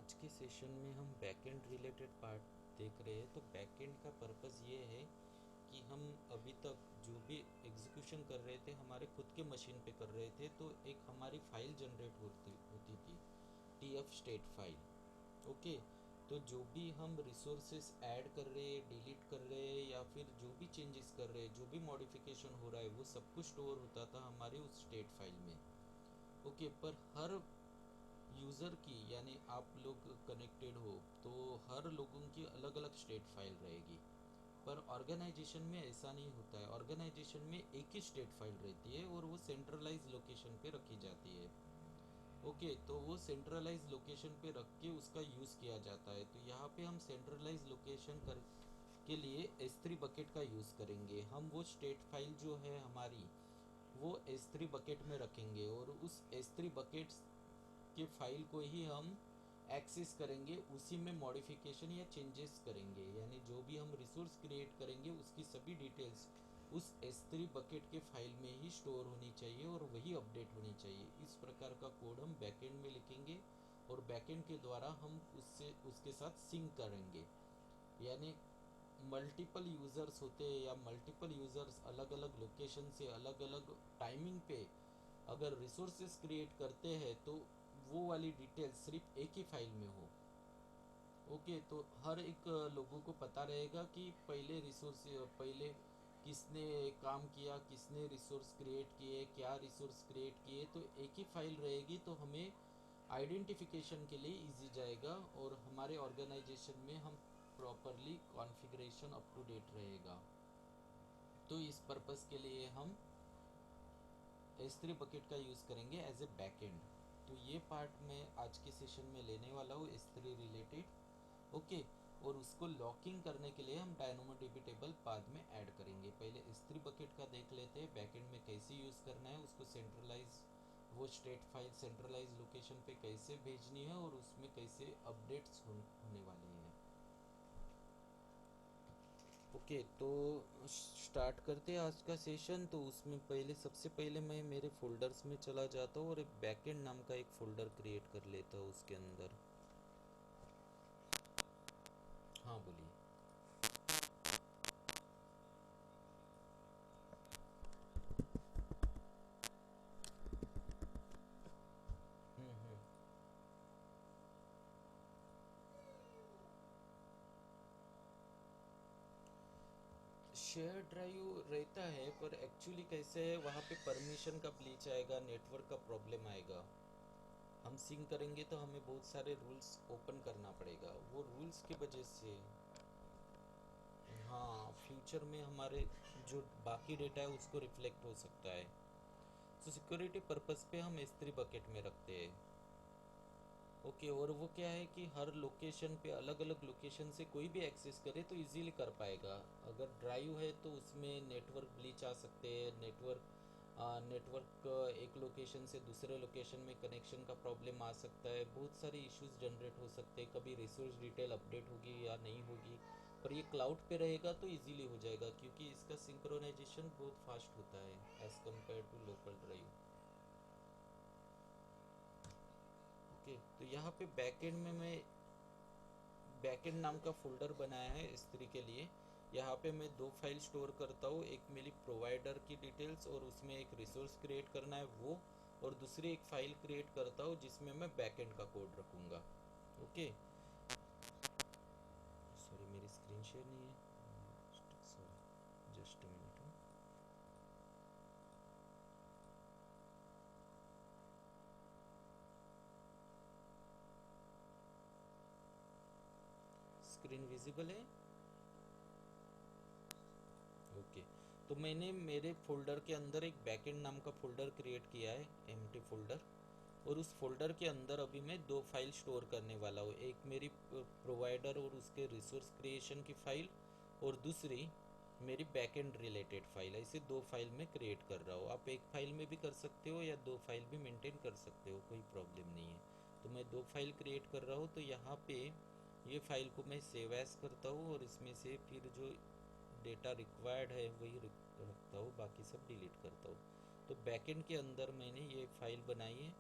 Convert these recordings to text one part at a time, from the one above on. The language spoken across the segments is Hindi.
आज के सेशन में हम बैकएंड रिलेटेड पार्ट देख रहे हैं। तो बैकएंड का पर्पस ये है कि हम अभी तक जो भी एग्जीक्यूशन कर रहे थे हमारे खुद के मशीन पे कर रहे थे, तो एक हमारी फाइल जनरेट होती थी, टीएफ स्टेट फाइल। ओके, तो जो भी हम रिसोर्सेस ऐड कर रहे हैं, डिलीट कर रहे हैं या फिर जो भी चेंजेस कर रहे हैं, जो भी मॉडिफिकेशन हो रहा है, वो सब कुछ स्टोर होता था हमारे उस स्टेट फाइल में। ओके, पर हर यूज़र की यानी आप लोग कनेक्टेड हो तो हर लोगों की अलग अलग स्टेट फाइल रहेगी। पर ऑर्गेनाइजेशन में ऐसा नहीं होता है। ऑर्गेनाइजेशन में एक ही स्टेट फाइल रहती है और वो सेंट्रलाइज लोकेशन पे रखी जाती है। ओके, तो वो सेंट्रलाइज लोकेशन पे रख के उसका यूज़ किया जाता है। तो यहाँ पे हम सेंट्रलाइज लोकेशन कर के लिए S3 बकेट का यूज़ करेंगे। हम वो स्टेट फाइल जो है हमारी वो S3 बकेट में रखेंगे और उस S3 बकेट के फाइल को ही हम एक्सेस करेंगे, उसी में मॉडिफिकेशन या चेंजेस करेंगे। यानी जो भी हम रिसोर्स क्रिएट करेंगे उसकी सभी डिटेल्स उस S3 बकेट के फाइल में ही स्टोर होनी चाहिए और वही अपडेट होनी चाहिए। इस प्रकार का कोड हम बैकएंड में लिखेंगे और बैकएंड के द्वारा हम उसके साथ सिंक करेंगे। यानी मल्टीपल यूज़र्स होते हैं या मल्टीपल यूज़र्स अलग अलग लोकेशन से अलग अलग टाइमिंग पे अगर रिसोर्सेस क्रिएट करते हैं तो वो वाली डिटेल सिर्फ एक ही फाइल में हो। ओके, तो हर एक लोगों को पता रहेगा कि पहले किसने काम किया, किसने रिसोर्स क्रिएट किए, क्या रिसोर्स क्रिएट किए। तो एक ही फाइल रहेगी तो हमें आइडेंटिफिकेशन के लिए इजी जाएगा और हमारे ऑर्गेनाइजेशन में हम properly configuration up to date रहेगा। तो इस पर्पस के लिए हम S3 बकेट का यूज़ करेंगे एज ए बैकएंड। तो ये पार्ट मैं आज के सेशन में लेने वाला हूँ S3 रिलेटेड। ओके, और उसको लॉकिंग करने के लिए हम डायनामोडीबी टेबल बाद में ऐड करेंगे। पहले S3 बकेट का देख लेते हैं, बैकएंड में कैसे यूज़ करना है उसको, सेंट्रलाइज वो स्टेट फाइल सेंट्रलाइज लोकेशन पे कैसे भेजनी है और उसमें कैसे अपडेट्स होने वाले हैं। ओके, तो स्टार्ट करते हैं आज का सेशन। तो उसमें सबसे पहले मैं मेरे फोल्डर्स में चला जाता हूँ और एक बैकएंड नाम का एक फ़ोल्डर क्रिएट कर लेता हूँ उसके अंदर। हाँ बोलिए। हम्म। शेयर ड्राइव रहता है पर एक्चुअली कैसे है, वहाँ पे परमिशन का ब्लीच आएगा, नेटवर्क का प्रॉब्लम आएगा। हम सिंक करेंगे तो हमें बहुत सारे रूल्स ओपन करना पड़ेगा, वो रूल्स की वजह से। हाँ, फ्यूचर में हमारे जो बाकी डेटा है उसको रिफ्लेक्ट हो सकता है। तो सिक्योरिटी पर्पस पे हम S3 बकेट में रखते हैं। ओके, और वो क्या है कि हर लोकेशन पे अलग अलग लोकेशन से कोई भी एक्सेस करे तो इजीली कर पाएगा। अगर ड्राइव है तो उसमें नेटवर्क ब्लीच आ सकते हैं, नेटवर्क एक लोकेशन से दूसरे लोकेशन में कनेक्शन का प्रॉब्लम आ सकता है, बहुत सारे इश्यूज जनरेट हो सकते हैं, कभी रिसोर्स डिटेल अपडेट होगी या नहीं होगी। पर ये क्लाउड पे रहेगा तो इजीली हो जाएगा क्योंकि इसका सिंक्रोनाइजेशन बहुत फास्ट होता है as compare to local drive. Okay, तो यहाँ पे बैकएंड में मैं बैकएंड नाम का फोल्डर बनाया है S3 के लिए। यहाँ पे मैं दो फाइल स्टोर करता हूँ, एक मेरी प्रोवाइडर की डिटेल्स और उसमें एक रिसोर्स क्रिएट करना है वो, और दूसरी एक फाइल क्रिएट करता हूँ जिसमें मैं बैकएंड का कोड रखूँगा। ओके, सॉरी मेरी स्क्रीन शेयर नहीं है, sorry just a minute. Screen visible है? ओके, तो मैंने मेरे फोल्डर के अंदर एक बैकएंड नाम का फोल्डर क्रिएट किया है, एम्प्टी फोल्डर। और उस फोल्डर के अंदर अभी मैं दो फाइल स्टोर करने वाला हूँ, एक मेरी प्रोवाइडर और उसके रिसोर्स क्रिएशन की फ़ाइल और दूसरी मेरी बैकएंड रिलेटेड फ़ाइल। ऐसे दो फाइल मैं क्रिएट कर रहा हूँ। आप एक फाइल में भी कर सकते हो या दो फाइल भी मेंटेन कर सकते हो, कोई प्रॉब्लम नहीं है। तो मैं दो फाइल क्रिएट कर रहा हूँ। तो यहाँ पे ये फाइल को मैं सेव एज करता हूँ और इसमें से फिर जो डेटा रिक्वायर्ड है वही रखता हूँ, बाकी सब डिलीट करता हूँ। तो बैकएंड के अंदर मैंने ये फाइल बनाई है।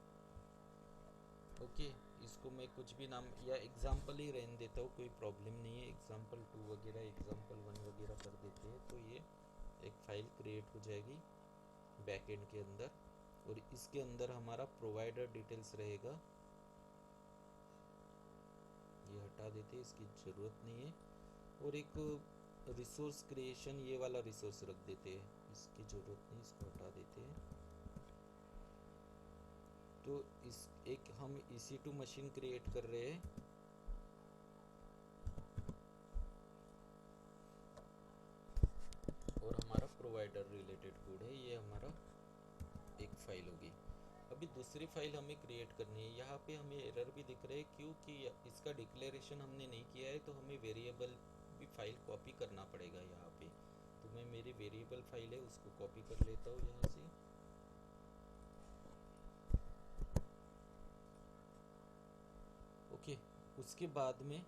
ओके, इसको मैं कुछ भी नाम या एग्जाम्पल ही रहने देता हूँ, कोई प्रॉब्लम नहीं है। एग्जाम्पल 2 वगैरह, एग्जाम्पल 1 वगैरह कर देते हैं तो ये एक फ़ाइल क्रिएट हो जाएगी बैकएंड के अंदर। और इसके अंदर हमारा प्रोवाइडर डिटेल्स रहेगा, ये हटा देते हैं, इसकी ज़रूरत नहीं है। और एक रिसोर्स क्रिएशन, ये वाला रिसोर्स रख देते हैं, इसकी ज़रूरत नहीं, इसको हटा देते हैं। तो इस एक हम EC2 मशीन क्रिएट कर रहे हैं, और हमारा प्रोवाइडर रिलेटेड कोड है, ये हमारा एक फ़ाइल होगी। अभी दूसरी फाइल हमें क्रिएट करनी है। यहाँ पे हमें एरर भी दिख रहे हैं क्योंकि इसका डिक्लेरेशन हमने नहीं किया है, तो हमें वेरिएबल भी फाइल कॉपी करना पड़ेगा यहाँ पे। तो मैं मेरी वेरिएबल फाइल है उसको कॉपी कर लेता हूँ यहाँ से। ओके, उसके बाद में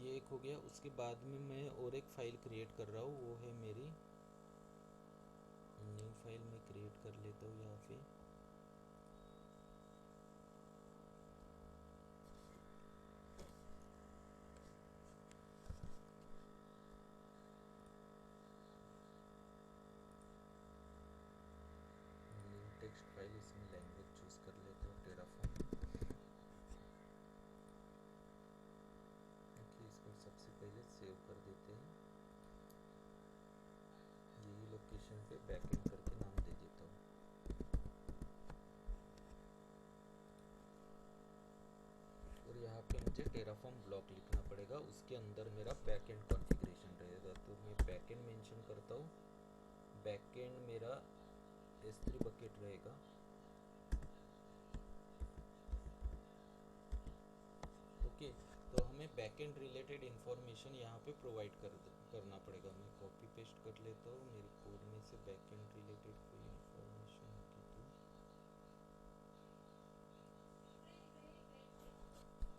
ये एक हो गया। उसके बाद में मैं और एक फ़ाइल क्रिएट कर रहा हूँ, वो है मेरी न्यू फाइल। मैं क्रिएट कर लेता हूँ यहाँ पे। न्यू टेक्स्ट फाइल, इसमें लैंग्वेज चूज़ कर लेता हूँ टेराफॉर्म। ओके, इसको सबसे पहले सेव कर देते हैं। यही लोकेशन पे बैकएंड करके नाम दे देता हूँ। और यहाँ पे मुझे टेराफॉर्म ब्लॉक लिखना पड़ेगा, उसके अंदर मेरा बैकएंड कॉन्फ़िगरेशन रहेगा। तो मैं बैकएंड मेंशन करता हूँ। बैकएंड मेरा S3 बकेट रहेगा। ओके, तो हमें बैकएंड रिलेटेड इंफॉर्मेशन यहाँ पे प्रोवाइड करना पड़ेगा। मैं कॉपी पेस्ट कर लेता हूँ मेरे कोड में से, बैकएंड रिलेटेड कोई इंफॉर्मेशन होगी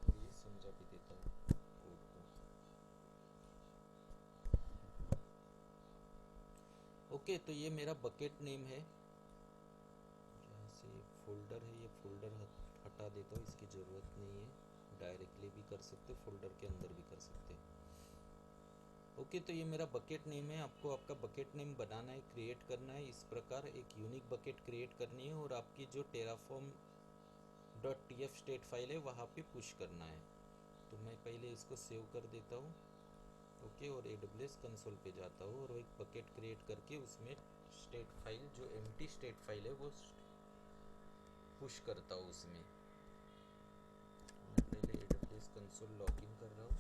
तो ये समझा भी देता हूँ कोड को। ओके, तो ये मेरा बकेट नेम है। यहाँ से फोल्डर है, ये फोल्डर हटा देता हूँ, इसकी ज़रूरत नहीं है। डायरेक्टली भी कर सकते, फोल्डर के अंदर भी कर सकते। ओके, तो ये मेरा बकेट नेम है। आपको आपका बकेट नेम बनाना है, क्रिएट करना है। इस प्रकार एक यूनिक बकेट क्रिएट करनी है और आपकी जो टेराफॉर्म .tf स्टेट फाइल है वहाँ पे पुश करना है। तो मैं पहले इसको सेव कर देता हूँ। ओके, और AWS कंसोल पे जाता हूँ और एक बकेट क्रिएट करके उसमें स्टेट फाइल, जो एम्प्टी स्टेट फाइल है, वो पुश करता हूँ उसमें। मैं पहले AWS कंसोल लॉगिन कर रहा हूँ।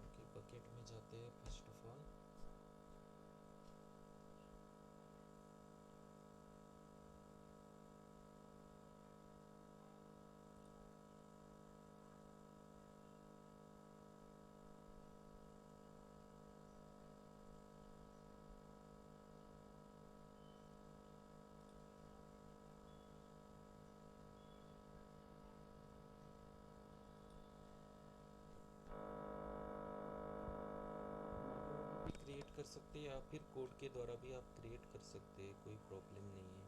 ओके, बकेट में जाते हैं फर्स्ट ऑफ ऑल। क्रिएट कर सकते हैं या फिर कोड के द्वारा भी आप क्रिएट कर सकते हैं, कोई प्रॉब्लम नहीं है।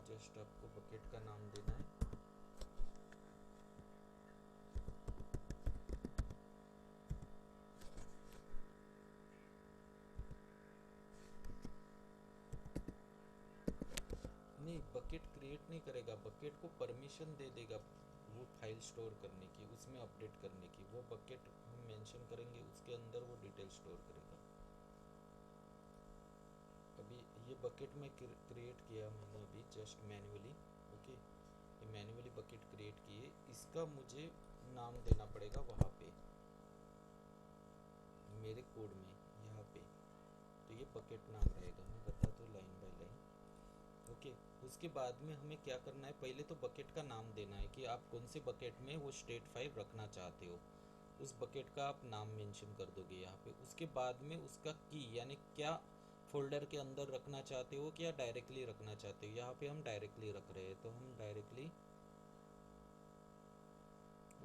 जस्ट आपको बकेट का नाम देना है। नहीं, बकेट क्रिएट नहीं करेगा, बकेट को परमिशन दे देगा वो फाइल स्टोर करने की, उसमें अपडेट करने की। वो बकेट हम मेंशन करेंगे, उसके अंदर वो डिटेल स्टोर करेगा। ये बकेट में क्रिएट किया मैंने अभी जस्ट मैन्युअली। ओके, ये मैन्युअली बकेट क्रिएट किए, इसका मुझे नाम देना पड़ेगा वहाँ पे मेरे कोड में, यहाँ पे। तो ये बकेट नाम रहेगा, मैं बता दूँ लाइन बाय लाइन। ओके, उसके बाद में हमें क्या करना है, पहले तो बकेट का नाम देना है कि आप कौन से बकेट में वो स्टेट फाइल रखना चाहते हो। उस बकेट का आप नाम मेंशन कर दोगे यहाँ पे। उसके बाद में उसका की यानी क्या फोल्डर के अंदर रखना चाहते हो, क्या डायरेक्टली रखना चाहते हो। यहाँ पे हम डायरेक्टली रख रहे हैं, तो हम डायरेक्टली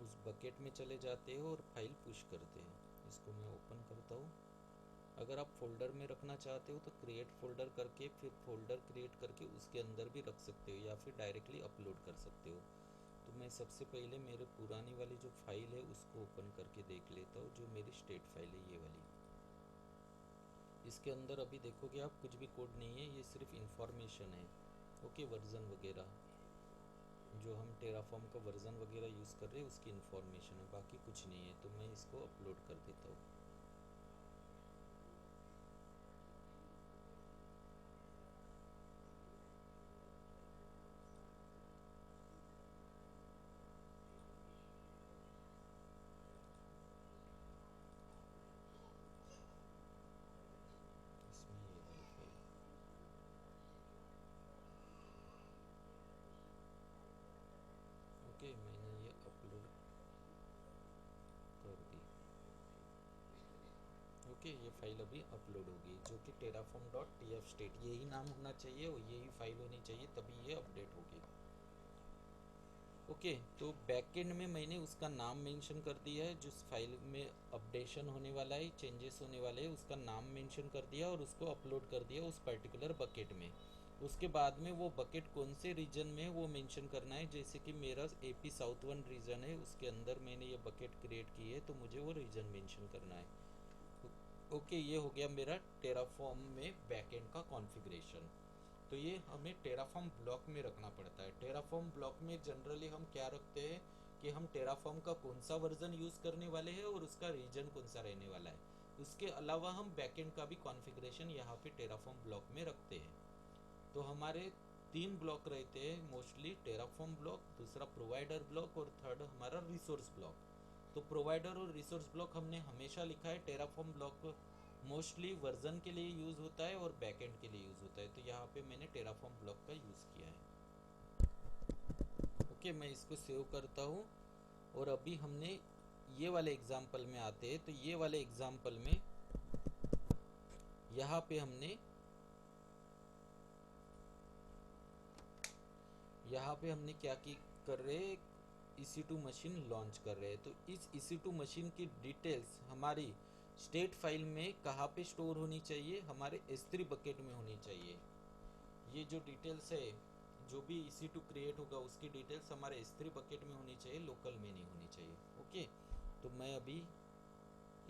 उस बकेट में चले जाते हैं और फाइल पुश करते हैं। इसको मैं ओपन करता हूँ। अगर आप फोल्डर में रखना चाहते हो तो क्रिएट फोल्डर करके फिर फोल्डर क्रिएट करके उसके अंदर भी रख सकते हो, या फिर डायरेक्टली अपलोड कर सकते हो। तो मैं सबसे पहले मेरे पुरानी वाली जो फाइल है उसको ओपन करके देख लेता हूँ, जो मेरी स्टेट फाइल है ये वाली। इसके अंदर अभी देखोगे आप कुछ भी कोड नहीं है, ये सिर्फ इंफॉर्मेशन है। ओके, वर्जन वगैरह जो हम टेराफॉर्म का वर्जन वगैरह यूज़ कर रहे हैं उसकी इंफॉर्मेशन है, बाकी कुछ नहीं है। तो मैं इसको अपलोड कर देता हूँ। इसमें ये वाली फाइल। ओके, मैंने ये अपलोड कर दी। ओके, ये फाइल अभी अपलोड होगी, जो कि Terraform dot T F state यही नाम होना चाहिए और यही फाइल होनी चाहिए, तभी ये अपडेट होगी। ओके, तो बैकएंड में मैंने उसका नाम मेंशन कर दिया है, जिस फाइल में अपडेशन होने वाला है, चेंजेस होने वाले हैं, उसका नाम मेंशन कर दिया और उसको अपलोड कर दिया उस पर्टिकुलर बकेट में। उसके बाद में वो बकेट कौन से रीजन में वो मेंशन करना है, जैसे कि मेरा एपी साउथ वन रीजन है, उसके अंदर मैंने ये बकेट क्रिएट की है, तो मुझे वो रीजन मेंशन करना है। ओके, ये हो गया मेरा टेराफॉर्म में बैकएंड का कॉन्फ़िगरेशन। तो ये हमें टेराफॉर्म ब्लॉक में रखना पड़ता है। टेराफॉर्म ब्लॉक में जनरली हम क्या रखते हैं कि हम टेराफॉर्म का कौन सा वर्जन यूज़ करने वाले हैं और उसका रीजन कौन सा रहने वाला है। उसके अलावा हम बैकएंड का भी कॉन्फ़िगरेशन यहाँ पे टेराफॉर्म ब्लॉक में रखते हैं। तो हमारे तीन ब्लॉक रहते हैं मोस्टली, टेराफॉर्म ब्लॉक, दूसरा प्रोवाइडर ब्लॉक और थर्ड हमारा रिसोर्स ब्लॉक। तो प्रोवाइडर और रिसोर्स ब्लॉक हमने हमेशा लिखा है। टेराफॉर्म ब्लॉक मोस्टली वर्जन के लिए यूज़ होता है और बैकएंड के लिए यूज़ होता है, तो यहाँ पे मैंने टेराफॉर्म ब्लॉक का यूज़ किया है। ओके, मैं इसको सेव करता हूँ। और अभी हमने ये वाले एग्जाम्पल में आते हैं, तो ये वाले एग्जाम्पल में यहाँ पे हमने क्या की कर रहे हैं, EC2 मशीन लॉन्च कर रहे हैं। तो इस EC2 मशीन की डिटेल्स हमारी स्टेट फाइल में कहाँ पे स्टोर होनी चाहिए, हमारे S3 बकेट में होनी चाहिए। ये जो डिटेल्स है, जो भी EC2 क्रिएट होगा उसकी डिटेल्स हमारे S3 बकेट में होनी चाहिए, लोकल में नहीं होनी चाहिए। ओके, तो मैं अभी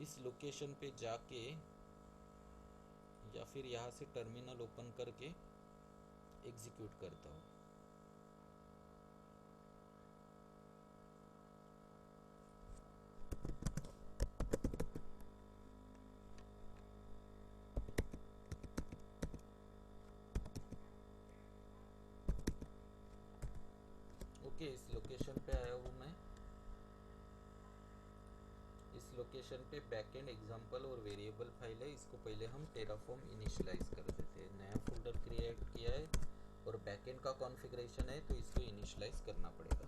इस लोकेशन पे जाके या फिर यहाँ से टर्मिनल ओपन करके एग्जीक्यूट करता हूँ। ओके, इस लोकेशन पे आया हूँ मैं। इस लोकेशन पे बैकएंड एग्जांपल और वेरिएबल फाइल है, इसको पहले हम टेराफॉर्म इनिशियलाइज कर देते हैं। नया फोल्डर क्रिएट किया है और बैकएंड का कॉन्फ़िगरेशन है, तो इसको इनिशियलाइज करना पड़ेगा।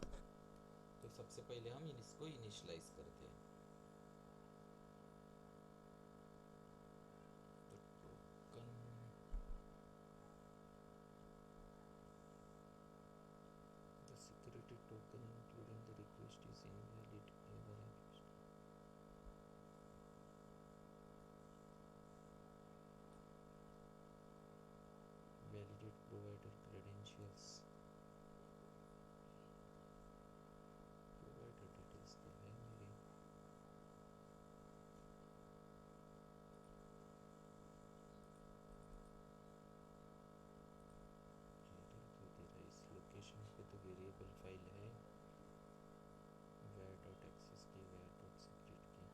तो सबसे पहले हम इसको इनिशियलाइज करते हैं। तो token the security token including the request is invalid ever validate provider credentials। Provider details तो है मेरी। एरर क्यों दे रहा है, इस लोकेशन पे तो वेरिएबल फाइल है var डॉट एक्सेस की, var डॉट सीक्रेट की।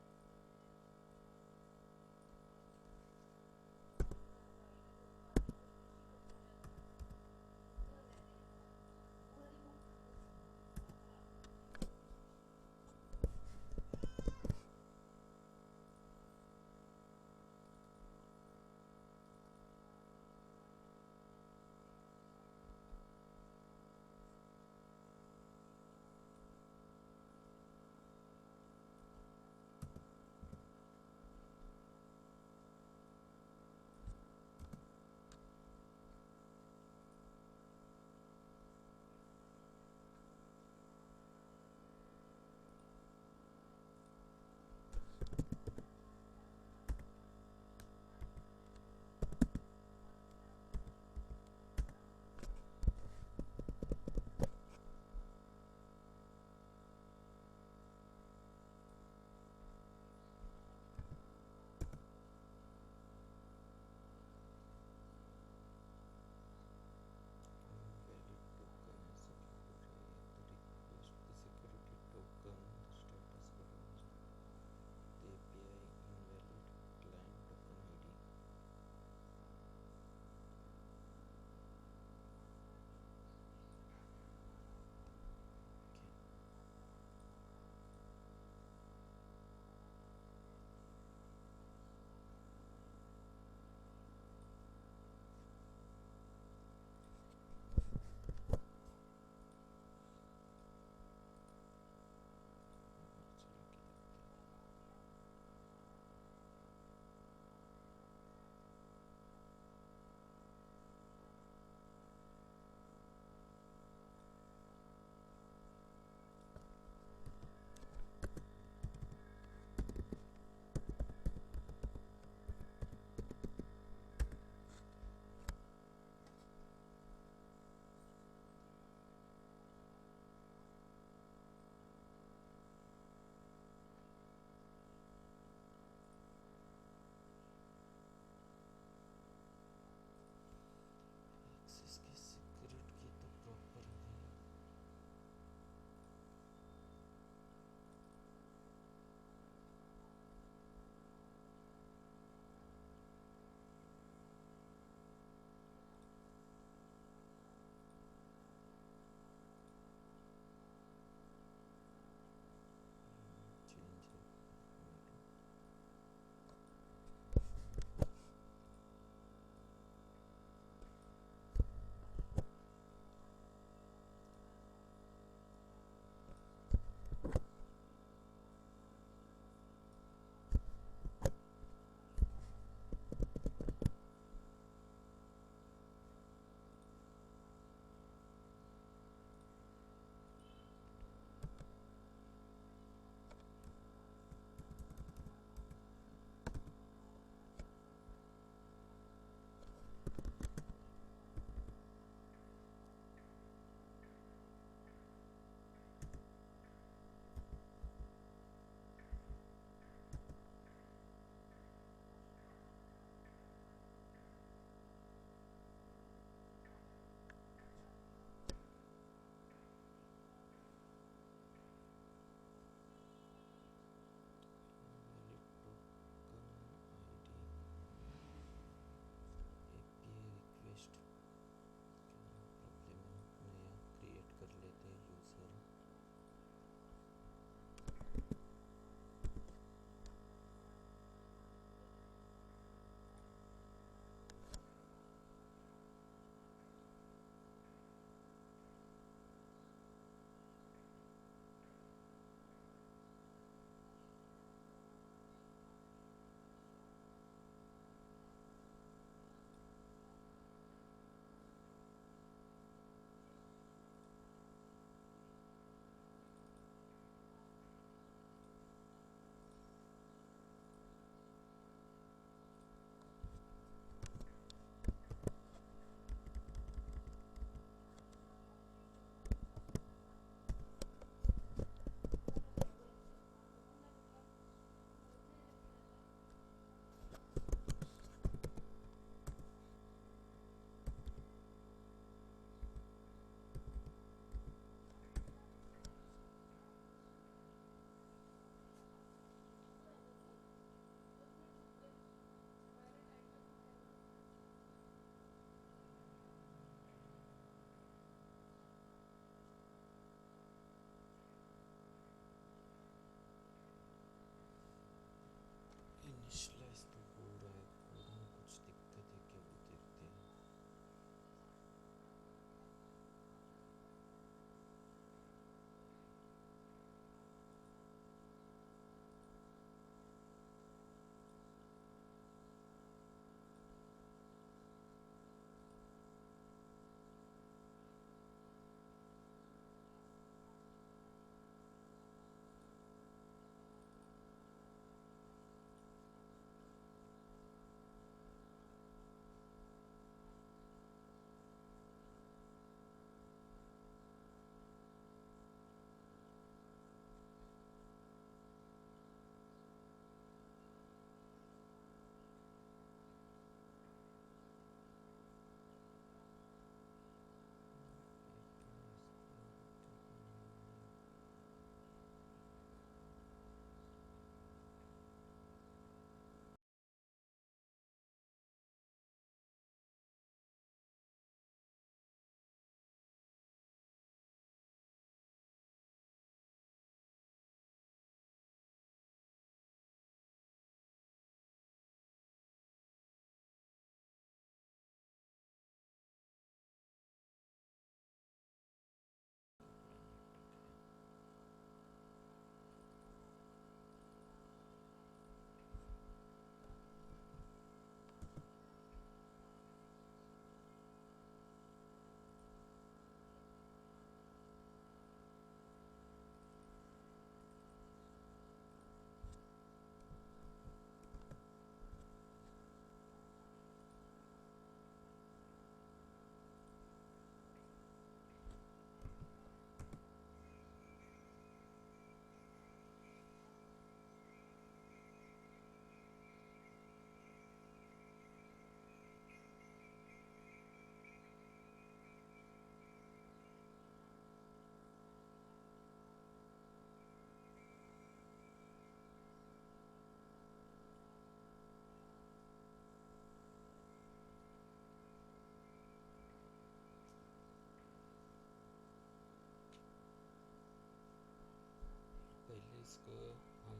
हम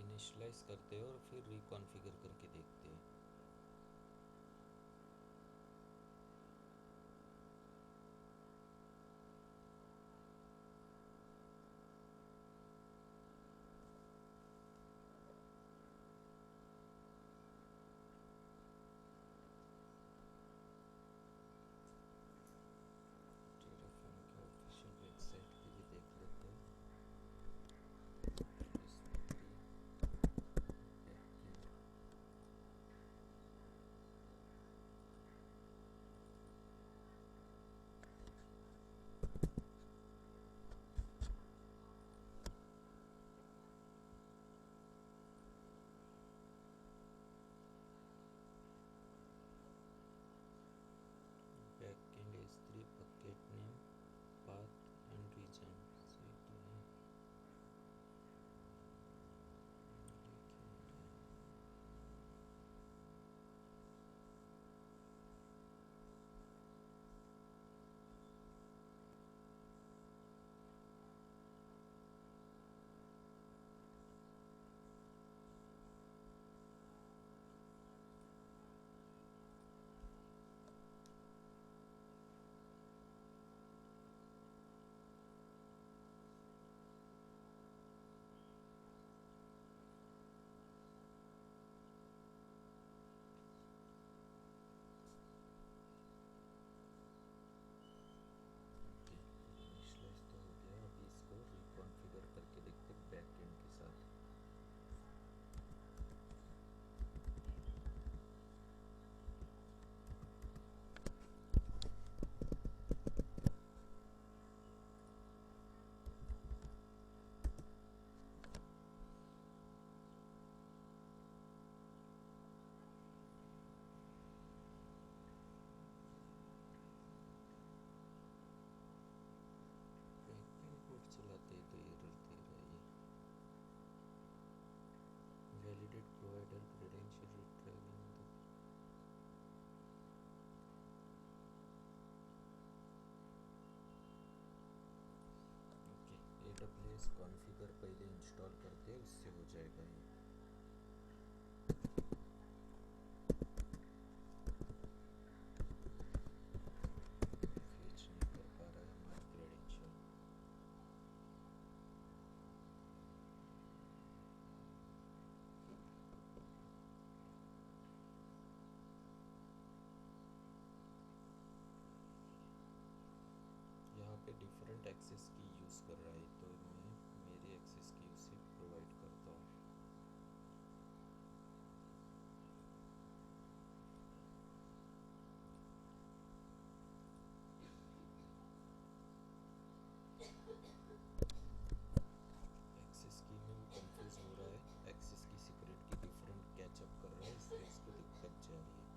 इनिशलाइज करते हैं और फिर रिकॉन्फ़िगर करके देखते हैं। टेराफॉर्म के ऑफिशियल वेबसाइट पे भी देख लेते हैं। Backend S3 bucket name, path and region से तो है। इनिशियलाइज तो हो गया, अभी इसको रिकॉन्फ़िगर करके देखते हैं बैकएंड के साथ। बैकएंड कोड चलाते हैं तो एरर दे रहा है ये। Validate provider credential retrieving the okay. AWS configure पहले इंस्टॉल करते हैं, उससे हो जाएगा ये। फेच नहीं कर पा रहा है हमारा क्रेडेंशियल। यहाँ पे डिफरेंट एक्सेस की यूज़ कर रहा है, तो मैं मेरी एक्सेस की उसे प्रोवाइड करता हूँ। एक्सेस की में वो कंफ्यूज हो रहा है, एक्सेस की सीक्रेट की डिफरेंट कैचअप कर रहा है, इसलिए इसको दिक्कत जा रही है।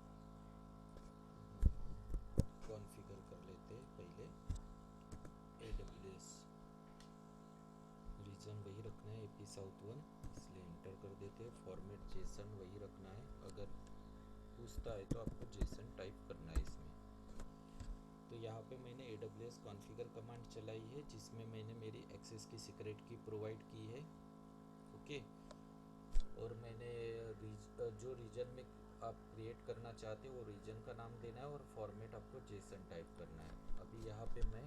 कॉन्फ़िगर कर लेते हैं पहले। AWS रीजन वही रखना है, AP South 1, इसलिए इंटर कर देते हैं। फॉर्मेट जेसन वही रखना है, अगर पूछता है तो आपको जेसन टाइप करना है इसमें। तो यहाँ पे मैंने AWS कॉन्फ़िगर कमांड चलाई है, जिसमें मैंने मेरी एक्सेस की सीक्रेट की प्रोवाइड की है। ओके। और मैंने जो रीजन में आप क्रिएट करना चाहते हो वो रीजन का नाम देना है और फॉर्मेट आपको जेसन टाइप करना है। अभी यहाँ पे मैं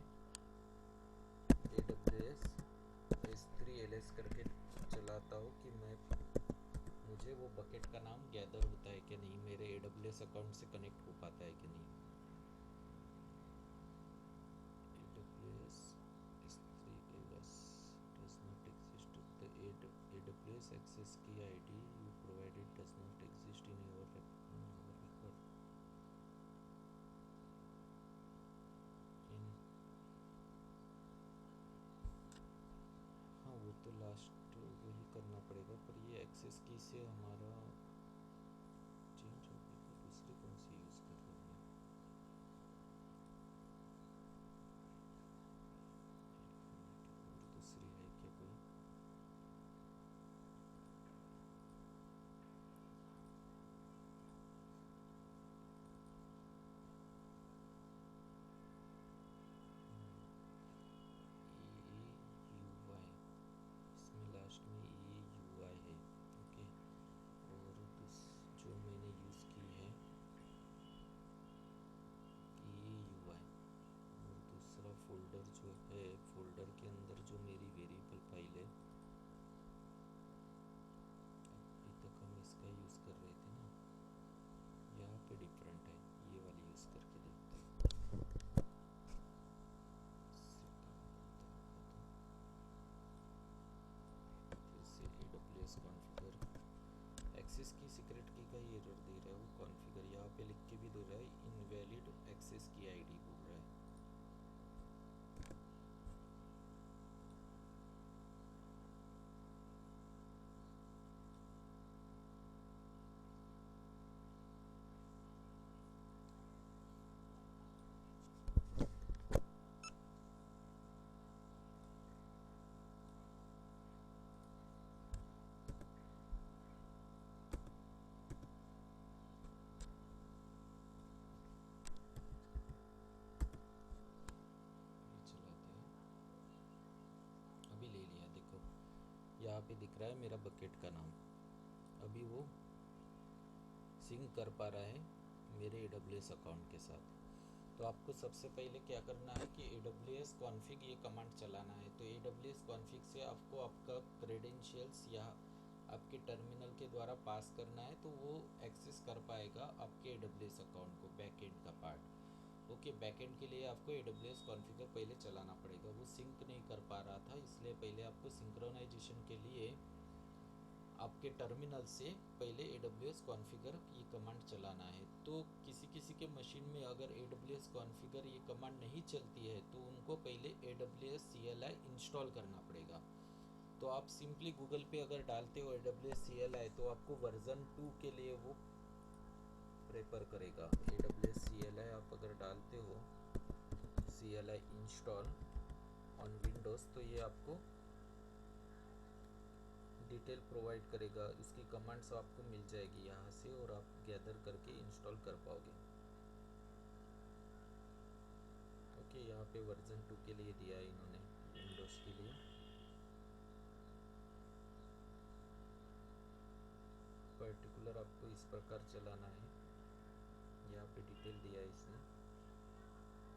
AWS S3 LS करके चलाता हूँ कि मुझे वो बकेट का नाम गैदर होता है कि नहीं, मेरे AWS अकाउंट से कनेक्ट हो पाता है कि नहीं। AWS S3 LS does not exist. The AWS access key ID you provided does not exist in your record. हाँ, वो तो लास्ट वही करना पड़ेगा, पर ये एक्सेस की से हमारा चेंज हो गया। दूसरी कौन सी यूज़ कर रहे हैं? और दूसरी है क्या कोई? जो है फोल्डर के अंदर जो मेरी वेरिएबल फाइल है, अभी तक हम इसका यूज़ कर रहे थे ना, यहाँ पे डिफरेंट है, ये वाली यूज़ करके देखते हैं। जैसे AWS कॉन्फ़िगर एक्सेस की सीक्रेट की का ये एरर दे रहा है, वो कॉन्फ़िगर यहाँ पे लिख के भी दे रहा है, इनवैलिड एक्सेस की आईडी बोल रहा है। चलाते हैं, अभी ले लिया, देखो यहाँ पे दिख रहा है मेरा बकेट का नाम, अभी वो सिंक कर पा रहा है मेरे AWS अकाउंट के साथ। तो आपको सबसे पहले क्या करना है कि AWS कॉन्फ़िग ये कमांड चलाना है। तो AWS कॉन्फ़िग से आपको आपका क्रेडेंशियल्स या आपके टर्मिनल के द्वारा पास करना है, तो वो एक्सेस कर पाएगा आपके AWS अकाउंट को, बैकएंड का पार्ट। ओके, बैकएंड के लिए आपको AWS कॉन्फ़िगर पहले चलाना पड़ेगा, वो सिंक नहीं कर पा रहा था, इसलिए पहले आपको सिंक्रोनाइजेशन के लिए आपके टर्मिनल से पहले AWS कॉन्फ़िगर ये कमांड चलाना है। तो किसी किसी के मशीन में अगर AWS कॉन्फ़िगर ये कमांड नहीं चलती है तो उनको पहले AWS CLI इंस्टॉल करना पड़ेगा। तो आप सिंपली गूगल पे अगर डालते हो AWS CLI तो आपको वर्जन 2 के लिए वो प्रेफर करेगा। AWS CLI आप अगर डालते हो CLI इंस्टॉल ऑन विंडोज़, तो ये आपको डिटेल प्रोवाइड करेगा, इसकी कमांड्स आपको मिल जाएगी यहाँ से और आप गैदर करके इंस्टॉल कर पाओगे। ओके, यहाँ पे वर्जन 2 के लिए दिया है इन्होंने, विंडोज़ के लिए। पर्टिकुलर आपको इस प्रकार चलाना है, यहाँ पे डिटेल दिया है इसने।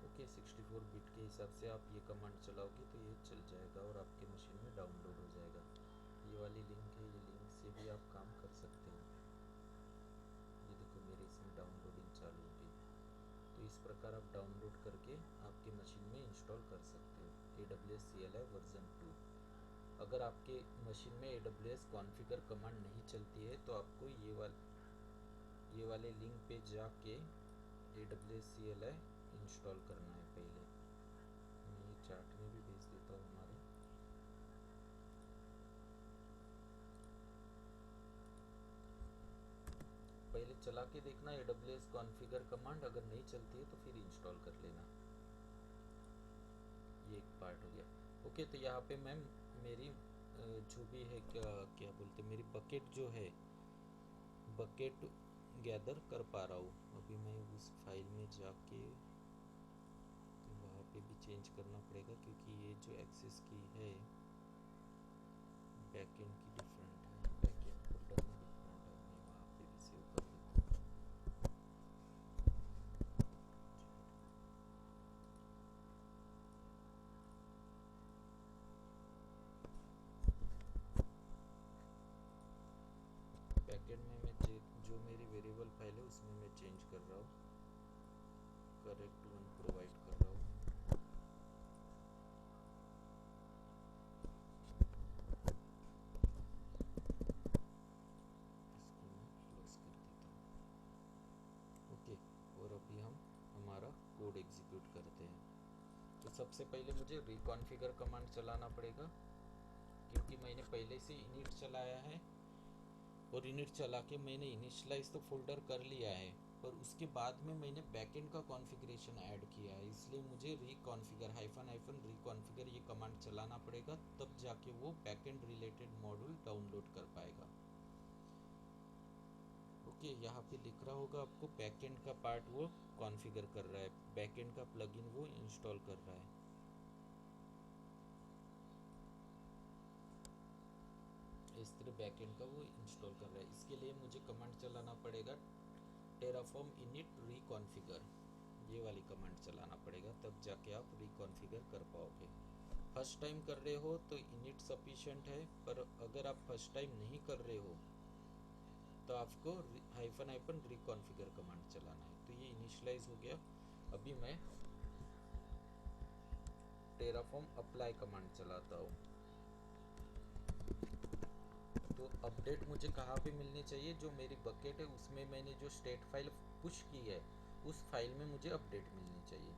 ओके, 64 बिट के हिसाब से आप ये कमांड चलाओगे तो ये चल जाएगा और आपके मशीन में डाउनलोड हो जाएगा। ये वाली लिंक है, ये लिंक से भी आप काम कर सकते हैं। ये देखो मेरे इसमें डाउनलोडिंग चालू हो गई। तो इस प्रकार आप डाउनलोड करके आपके मशीन में इंस्टॉल कर सकते हो AWS CLI वर्जन 2। अगर आपके मशीन में AWS कॉन्फ़िगर कमांड नहीं चलती है तो आपको ये वाले लिंक पे जाके AWS CLI इंस्टॉल करना है पहले। मैं ये चार्ट में भी भेज देता हूँ हमारे। पहले चला के देखना AWS कॉन्फ़िगर कमांड, अगर नहीं चलती है तो फिर इंस्टॉल कर लेना। ये एक पार्ट हो गया। ओके, तो यहाँ पे मैम मेरी जो भी है, क्या क्या बोलते, मेरी बकेट जो है, बकेट गैदर कर पा रहा हूँ। अभी मैं उस फाइल में जाके वहाँ पे भी चेंज करना पड़ेगा क्योंकि ये जो एक्सेस की है बैकएंड की डिफरेंट है, बैकएंड फोल्डर में डिफरेंट है। मैं वहाँ पे भी सेव कर देता हूँ। बैकएंड में मैं जो मेरी वेरिएबल फाइल है उसमें मैं चेंज कर रहा हूँ, करेक्ट वन प्रोवाइड कर रहा हूँ। इसको मैं क्लोज कर देता हूँ। ओके, और अभी हम हमारा कोड एग्जीक्यूट करते हैं। तो सबसे पहले मुझे रिकॉन्फ़िगर कमांड चलाना पड़ेगा क्योंकि मैंने पहले से इनिट चलाया है और इनिट चला के मैंने इनिशियलाइज तो फोल्डर कर लिया है, पर उसके बाद में मैंने बैकएंड का कॉन्फ़िगरेशन ऐड किया है, इसलिए मुझे रिकॉन्फ़िगर हाइफन रिकॉन्फ़िगर ये कमांड चलाना पड़ेगा, तब जाके वो बैकएंड रिलेटेड मॉड्यूल डाउनलोड कर पाएगा। ओके, यहाँ पे लिख रहा होगा आपको बैकएंड का पार्ट वो कॉन्फ़िगर कर रहा है, बैकएंड का प्लगइन वो इंस्टॉल कर रहा है। इस तरह बैकएंड का वो इंस्टॉल कर रहा है। इसके लिए मुझे कमांड चलाना पड़ेगा terraform init reconfigure, ये वाली कमांड चलाना पड़ेगा, तब जाके आप रिकॉन्फ़िगर कर पाओगे। फर्स्ट टाइम कर रहे हो तो इनिट सफिशिएंट है, पर अगर आप फर्स्ट टाइम नहीं कर रहे हो तो आपको हाइफन हाइफन रिकॉन्फ़िगर कमांड चलाना है। तो ये इनिशियलाइज हो गया। अभी मैं टेराफॉर्म अप्लाई कमांड चलाता हूँ। तो अपडेट मुझे कहाँ पे मिलनी चाहिए? जो मेरी बकेट है उसमें मैंने जो स्टेट फाइल पुश की है उस फाइल में मुझे अपडेट मिलनी चाहिए।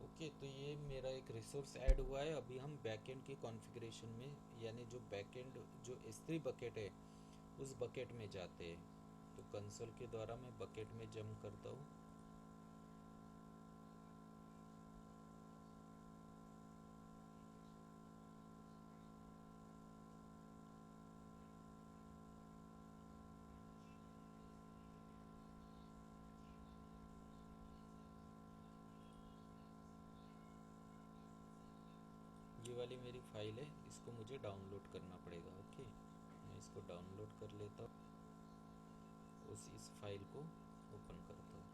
ओके, तो ये मेरा एक रिसोर्स ऐड हुआ है। अभी हम बैकएंड के कॉन्फ़िगरेशन में, यानी जो बैकएंड जो S3 बकेट है उस बकेट में जाते हैं। तो कंसोल के द्वारा मैं बकेट में जंप करता हूँ। ये वाली मेरी फाइल है, इसको मुझे डाउनलोड करना पड़ेगा। ओके, मैं इसको डाउनलोड कर लेता हूँ, इस फाइल को ओपन करता हूँ।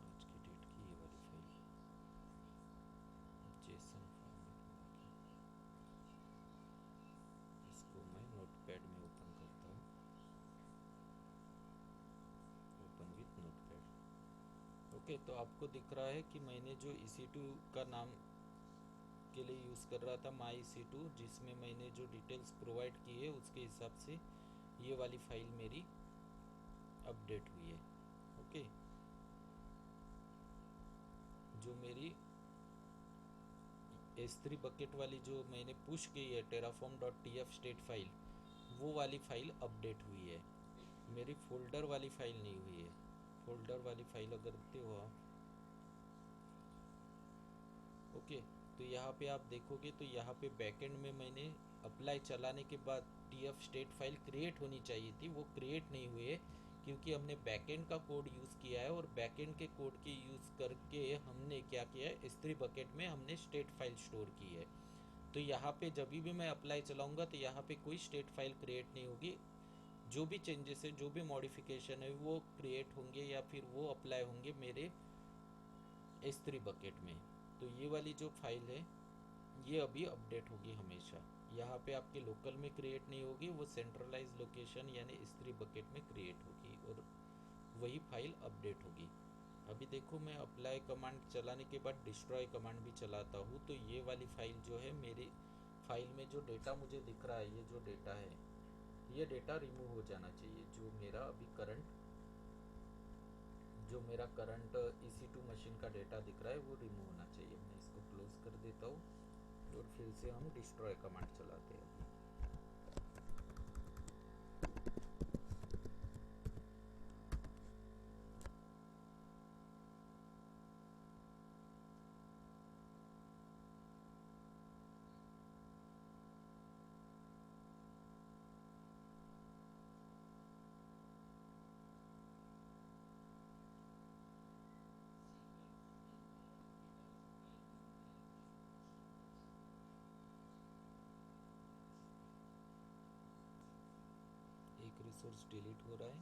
आज की डेट की ये वाली फाइल जेसन फॉर्मेट, इसको मैं नोटपैड में ओपन करता हूँ। Open with notepad. ओके, तो आपको दिख रहा है कि मैंने जो EC2 का नाम के लिए यूज़ कर रहा था माई EC2, जिसमें मैंने जो डिटेल्स प्रोवाइड की है उसके हिसाब से ये वाली फाइल मेरी अपडेट हुई है। ओके, जो मेरी S3 बकेट वाली जो मैंने पुश की है terraform.tf स्टेट फाइल, वो वाली फाइल अपडेट हुई है। मेरी फोल्डर वाली फाइल नहीं हुई है। फोल्डर वाली फाइल अगर देखते हो आप, ओके, तो यहाँ पे आप देखोगे तो यहाँ पे बैकएंड में मैंने अप्लाई चलाने के बाद TF स्टेट फाइल क्रिएट होनी चाहिए थी, वो क्रिएट नहीं हुई है क्योंकि हमने बैकएंड का कोड यूज़ किया है और बैकएंड के कोड के यूज़ करके हमने क्या किया है, S3 बकेट में हमने स्टेट फाइल स्टोर की है। तो यहाँ पे जब भी मैं अप्लाई चलाऊँगा तो यहाँ पे कोई स्टेट फाइल क्रिएट नहीं होगी। जो भी चेंजेस है, जो भी मॉडिफिकेशन है, वो क्रिएट होंगे या फिर वो अप्लाई होंगे मेरे S3 बकेट में। तो ये वाली जो फाइल है ये अभी अपडेट होगी हमेशा। यहाँ पे आपके लोकल में क्रिएट नहीं होगी, वो सेंट्रलाइज लोकेशन यानी S3 बकेट में क्रिएट होगी और वही फाइल अपडेट होगी। अभी देखो, मैं अप्लाई कमांड चलाने के बाद डिस्ट्रॉय कमांड भी चलाता हूँ तो ये वाली फाइल जो है, मेरी फाइल में जो डेटा मुझे दिख रहा है, ये जो डेटा है, ये डेटा रिमूव हो जाना चाहिए। जो मेरा करंट EC2 मशीन का डेटा दिख रहा है वो रिमूव होना चाहिए। मैं इसको क्लोज कर देता हूँ और फिर से हम डिस्ट्रॉय कमांड चलाते हैं। एक रिसोर्स डिलीट हो रहा है।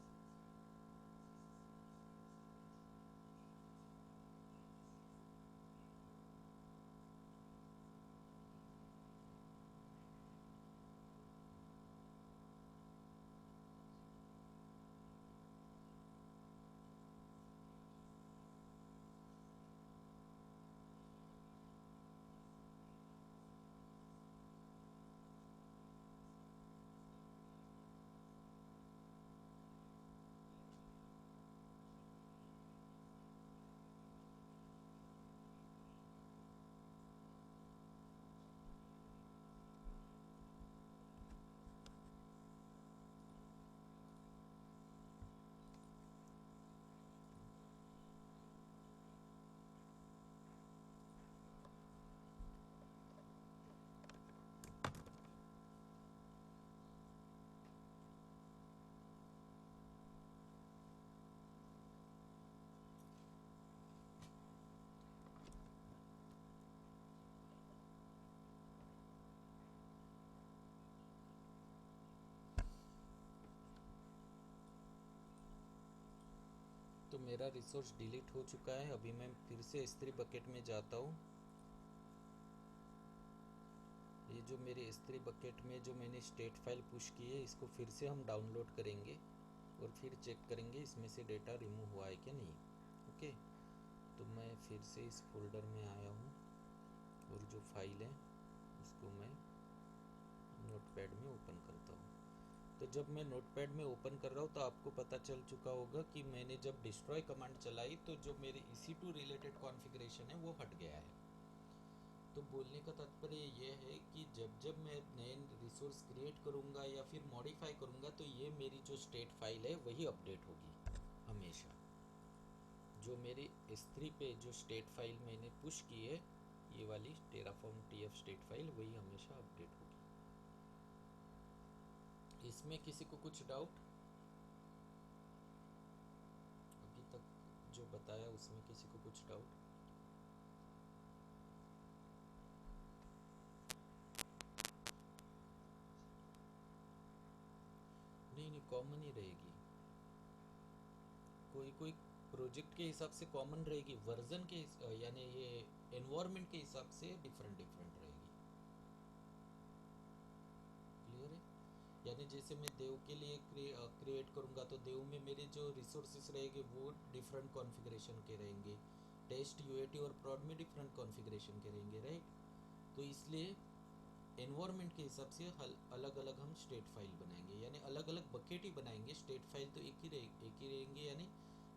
तो मेरा रिसोर्स डिलीट हो चुका है। अभी मैं फिर से S3 बकेट में जाता हूँ। ये जो मेरे S3 बकेट में जो मैंने स्टेट फाइल पुश की है, इसको फिर से हम डाउनलोड करेंगे और फिर चेक करेंगे इसमें से डेटा रिमूव हुआ है कि नहीं। ओके, तो मैं फिर से इस फोल्डर में आया हूँ और जो फाइल है उसको मैं नोटपैड में ओपन करता हूँ। तो जब मैं नोटपैड में ओपन कर रहा हूँ तो आपको पता चल चुका होगा कि मैंने जब डिस्ट्रॉय कमांड चलाई तो जो मेरे EC2 रिलेटेड कॉन्फ़िगरेशन है वो हट गया है। तो बोलने का तात्पर्य ये है कि जब जब मैं नए रिसोर्स क्रिएट करूँगा या फिर मॉडिफाई करूँगा तो ये मेरी जो स्टेट फाइल है वही अपडेट होगी हमेशा। जो मेरी S3 पे जो स्टेट फाइल मैंने पुश की है, ये वाली टेराफॉर्म TF स्टेट फाइल, वही हमेशा अपडेट होगी। इसमें किसी को कुछ डाउट? अभी तक जो बताया उसमें किसी को कुछ डाउट? नहीं नहीं, कॉमन ही रहेगी। कोई कोई प्रोजेक्ट के हिसाब से कॉमन रहेगी, वर्जन के यानी ये एनवायरनमेंट के हिसाब से डिफरेंट डिफरेंट रहेगी। क्लियर है? यानी जैसे मैं देव के लिए क्रिएट करूँगा तो देव में मेरे जो रिसोर्सेस रहेंगे वो डिफरेंट कॉन्फ़िगरेशन के रहेंगे। टेस्ट UAT और प्रॉड में डिफरेंट कॉन्फ़िगरेशन के रहेंगे, राइट? तो इसलिए एनवायरनमेंट के हिसाब से अलग अलग हम स्टेट फाइल बनाएंगे, यानी अलग अलग बकेट ही बनाएंगे। स्टेट फाइल तो एक ही रहेंगे, यानी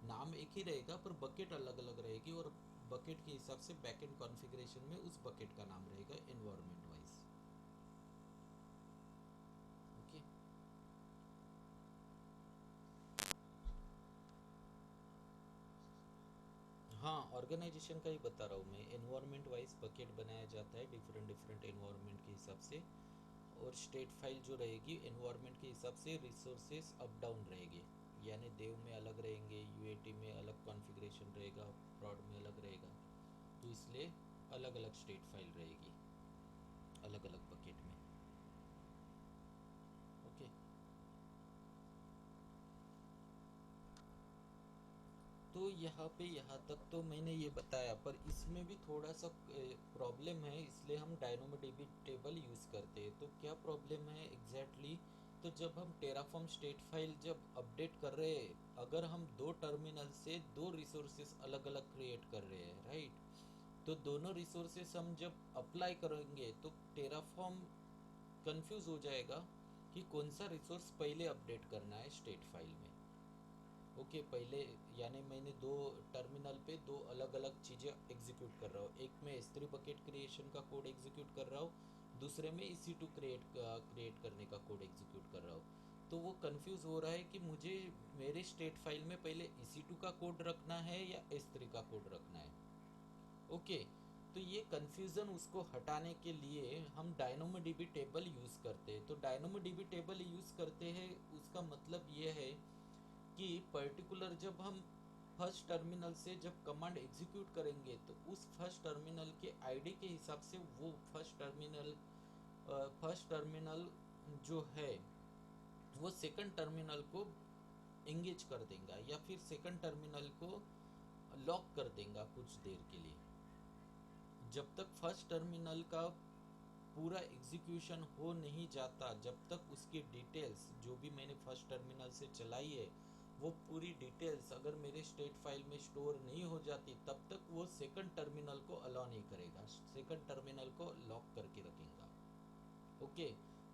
नाम एक ही रहेगा पर बकेट अलग अलग रहेगी और बकेट के हिसाब से बैकएंड कॉन्फ़िगरेशन में उस बकेट का नाम रहेगा एनवायरनमेंट वाइज। ओके, हाँ, ऑर्गेनाइजेशन का ही बता रहा हूँ मैं। एनवायरनमेंट वाइज बकेट बनाया जाता है डिफरेंट डिफरेंट एनवायरनमेंट के हिसाब से, और स्टेट फाइल जो रहेगी एनवायरनमेंट के हिसाब से रिसोर्सेस अप डाउन रहेंगे। यानी देव में अलग रहेंगे, UAT में अलग कॉन्फ़िगरेशन रहेगा, प्रॉड में अलग रहेगा। तो इसलिए अलग अलग स्टेट फाइल रहेगी अलग अलग बकेट में। ओके, तो यहाँ तक तो मैंने ये बताया, पर इसमें भी थोड़ा सा प्रॉब्लम है, इसलिए हम डायनोमोडीबी टेबल यूज़ करते हैं। तो क्या प्रॉब्लम है एग्जैक्टली तो जब हम टेराफॉर्म स्टेट फाइल जब अपडेट कर रहे हैं, अगर हम दो टर्मिनल से दो रिसोर्सेस अलग अलग क्रिएट कर रहे हैं, राइट? तो दोनों रिसोर्सेस हम जब अप्लाई करेंगे तो टेराफॉर्म कंफ्यूज हो जाएगा कि कौन सा रिसोर्स पहले अपडेट करना है स्टेट फाइल में। ओके, पहले यानी मैंने दो टर्मिनल पे दो अलग अलग चीज़ें एग्जीक्यूट कर रहा हूँ। एक में S3 बकेट क्रिएशन का कोड एग्जीक्यूट कर रहा हूँ, दूसरे में EC2 क्रिएट करने का कोड एग्जीक्यूट कर रहा हूँ। तो वो कंफ्यूज हो रहा है कि मुझे मेरे स्टेट फाइल में पहले EC2 का कोड रखना है या S3 का कोड रखना है। ओके, तो ये कन्फ्यूज़न उसको हटाने के लिए हम डायनोमोडीबी टेबल यूज़ करते हैं। तो डायनोमोडीबी टेबल यूज़ करते हैं, उसका मतलब ये है कि पर्टिकुलर जब हम फर्स्ट टर्मिनल से जब कमांड एग्जीक्यूट करेंगे तो उस फर्स्ट टर्मिनल के आईडी के हिसाब से वो फर्स्ट टर्मिनल जो है वो सेकंड टर्मिनल को एंगेज कर देगा या फिर सेकंड टर्मिनल को लॉक कर देगा कुछ देर के लिए। जब तक फर्स्ट टर्मिनल का पूरा एग्जीक्यूशन हो नहीं जाता, जब तक उसकी डिटेल्स जो भी मैंने फर्स्ट टर्मिनल से चलाई है वो पूरी डिटेल्स अगर मेरे स्टेट फाइल में स्टोर नहीं हो जाती, तब तक वो सेकंड टर्मिनल को अलाउ नहीं करेगा, सेकंड टर्मिनल को लॉक करके रखेगा। ओके,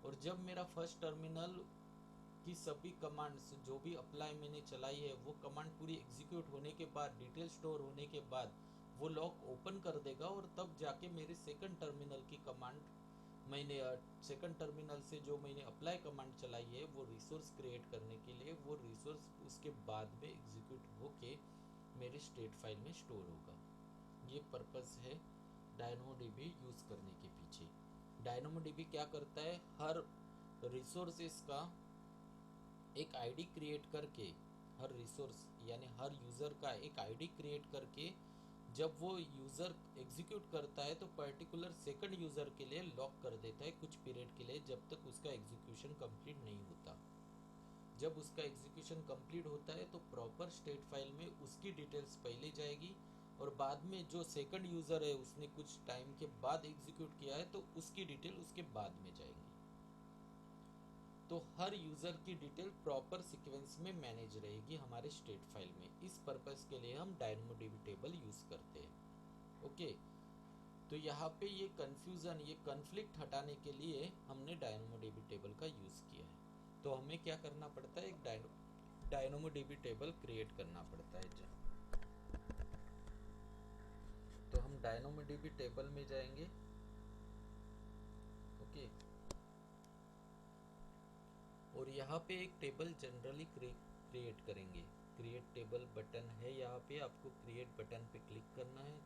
और जब मेरा फर्स्ट टर्मिनल की सभी कमांड्स जो भी अप्लाई मैंने चलाई है वो कमांड पूरी एग्जीक्यूट होने के बाद, डिटेल स्टोर होने के बाद वो लॉक ओपन कर देगा, और तब जाके मेरे सेकंड टर्मिनल की कमांड मैंने सेकंड टर्मिनल से जो मैंने अप्लाई कमांड चलाई है वो रिसोर्स क्रिएट करने के लिए, वो रिसोर्स उसके बाद में एग्जीक्यूट होके मेरे स्टेट फाइल में स्टोर होगा। ये पर्पस है डायनोमोडीबी यूज़ करने के पीछे। डायनोमोडीबी क्या करता है, हर रिसोर्सेस का एक आईडी क्रिएट करके, हर रिसोर्स यानी हर यूज़र का एक आईडी क्रिएट करके जब वो यूज़र एग्जीक्यूट करता है तो पर्टिकुलर सेकंड यूज़र के लिए लॉक कर देता है कुछ पीरियड के लिए, जब तक उसका एग्जीक्यूशन कंप्लीट नहीं होता। जब उसका एग्जीक्यूशन कंप्लीट होता है तो प्रॉपर स्टेट फाइल में उसकी डिटेल्स पहले जाएगी, और बाद में जो सेकंड यूज़र है उसने कुछ टाइम के बाद एग्जीक्यूट किया है तो उसकी डिटेल उसके बाद में जाएंगी। तो हर यूज़र की डिटेल प्रॉपर सीक्वेंस में मैनेज रहेगी हमारे स्टेट फाइल में। इस पर्पस के लिए हम डायनोमोडीबी टेबल यूज़ करते हैं। ओके, तो यहाँ पे ये कन्फ्यूज़न, ये कन्फ्लिक्ट हटाने के लिए हमने डायनोमोडीबी टेबल का यूज़ किया है। तो हमें क्या करना पड़ता है, एक डायनोमोडीबी टेबल क्रिएट करना पड़ता है। तो हम डायनोमोडीबी टेबल में जाएंगे। ओके, और यहाँ पे एक टेबल जनरली क्रिएट करेंगे। क्रिएट टेबल बटन है यहाँ पे, आपको क्रिएट बटन पे क्लिक करना है।